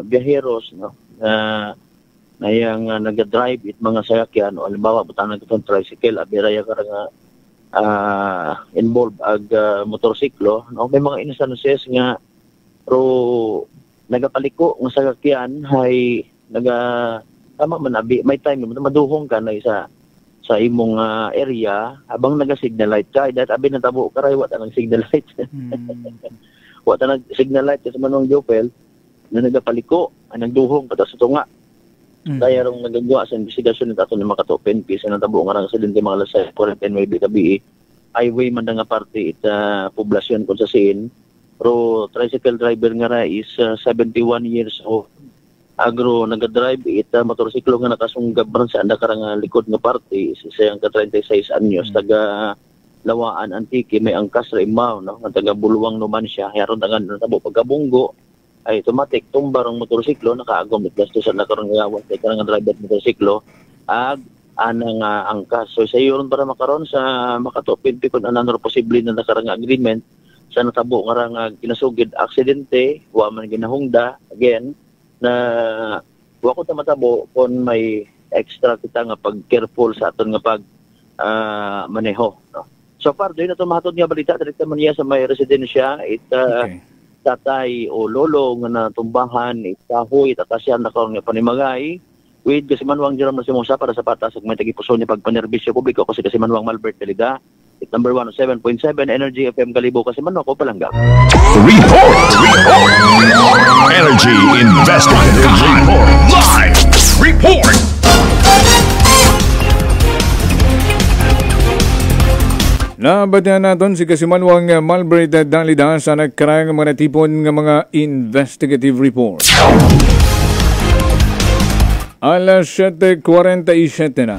Speaker 10: biyaheros, no? Na yung nag-drive it mga sayakyan, o halimbawa, butang na itong tricycle, abiraya ka nga involved ag motorsiklo. No? May mga instances nga, pero nagapaliko ng sayakyan, ay tama man, may time, maduhong ka na isa sa imong area habang naga-signal light ka dahil abi natabo karay wa ta nang signal light wa ta nang signal light sa manong Jopel na nagapaliko ang nagduhong pata sa tunga daya rong nagagawa sa investigasyon nito ni makatopen pisa natabo nga rang aksidente mga lasay 410 maybe kabi highway man nga parte ita poblasyon kun sa siin pero tricycle driver nga ra is 71 years old agro nagadrive ita motorsiklo nga nakasunggab ron sa anda karang likod nga parte siyang ka 36 anyos taga Lawaan Antique may angkas ra imaw no nga taga Buluwang naman siya haron tangan natabo pagkabunggo ay automatic tumba rong motorsiklo nakaagom it gasto sa nakaron nga wa karang driver motorsiklo ag anang angkas so sayo ron para makaron sa makatopin kun anano posible na nakarang agreement sa natabo nga rang kinasugid aksidente wa man ginahungda again na wa ko ta matabo kon may extra kita nga pag careful sa aton nga pag maneho no? So far doon na ito mahatod nga balita direkta man niya sa may residensya tatay o lolo nga natumbahan itahoy tatasyan na karon nga panimagay with kasi manwang Jerome na simusa para sa patas ug may tagipuso ni pagpanerbisyo publiko kasi manwang Malbert Deliga number 107.7 Energy FM Kalibo kasi man ako palangga.
Speaker 9: Report! Energy Investment Report Live Report!
Speaker 8: Nabatihan natin si Kasimanwang Malbert Dalida sa nagkarang mga natipon ng mga investigative report. Alas 7:47 na.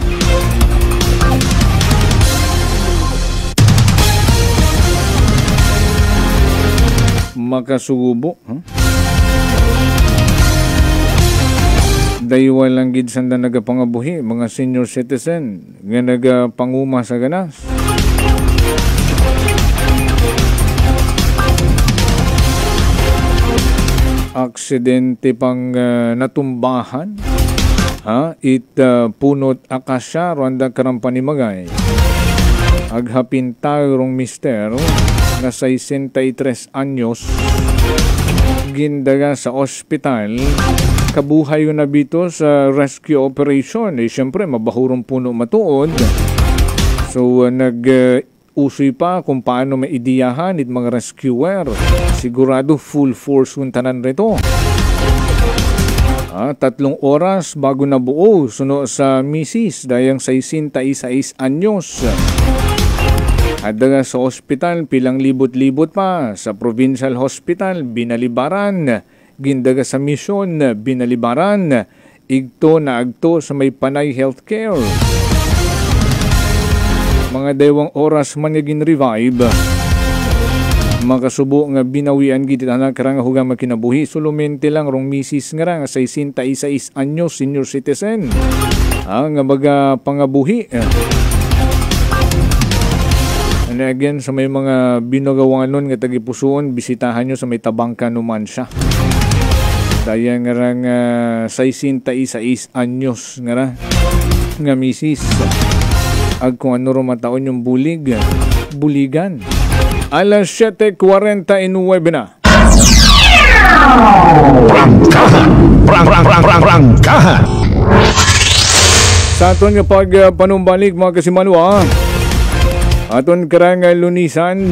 Speaker 8: Makasubo, daywa lang gid sanda nagapangabuhi mga senior citizen nga nagapanguma sa ganas. Aksidente pang natumbahan punot akasya ronda karampanimagay aghapin tayong mister na 63 anyos gindaga sa ospital kabuhay na bito sa rescue operation. Siyempre mabahurong puno matuod, so usoy pa kung paano maidiyahan it mga rescuer. Sigurado full force yung tanan rito. 3 oras bago nabuo suno sa misis dayang 66 anyos. Adaga sa ospital pilang libot-libot pa sa provincial hospital binalibaran. Gindaga sa misyon binalibaran. Igto na agto sa may Panay Healthcare. Mga dewang oras man naging revive. Makasubo nga binawian gid na karang hugang makinabuhi. Sulumente lang rong misis nga nga 66 anyos senior citizen. Nga baga pangabuhi. And again, sa may mga binagawangon nga tagipusoon, bisitahan nyo sa may Tabangka numan siya. Daya nga rang 66 anyos nga misis. Ag kung ano rumataon yung buligan. Alas 7:49 na. Prangkahan. Sa aton nga panumbalik mga kasimanwa, aton karang lunisan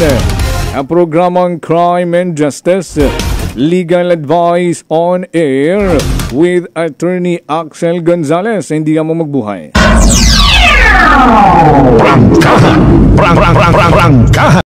Speaker 8: ang programang Crime and Justice Legal Advice on Air with Attorney Axel Gonzalez. Hindi ka mo magbuhay.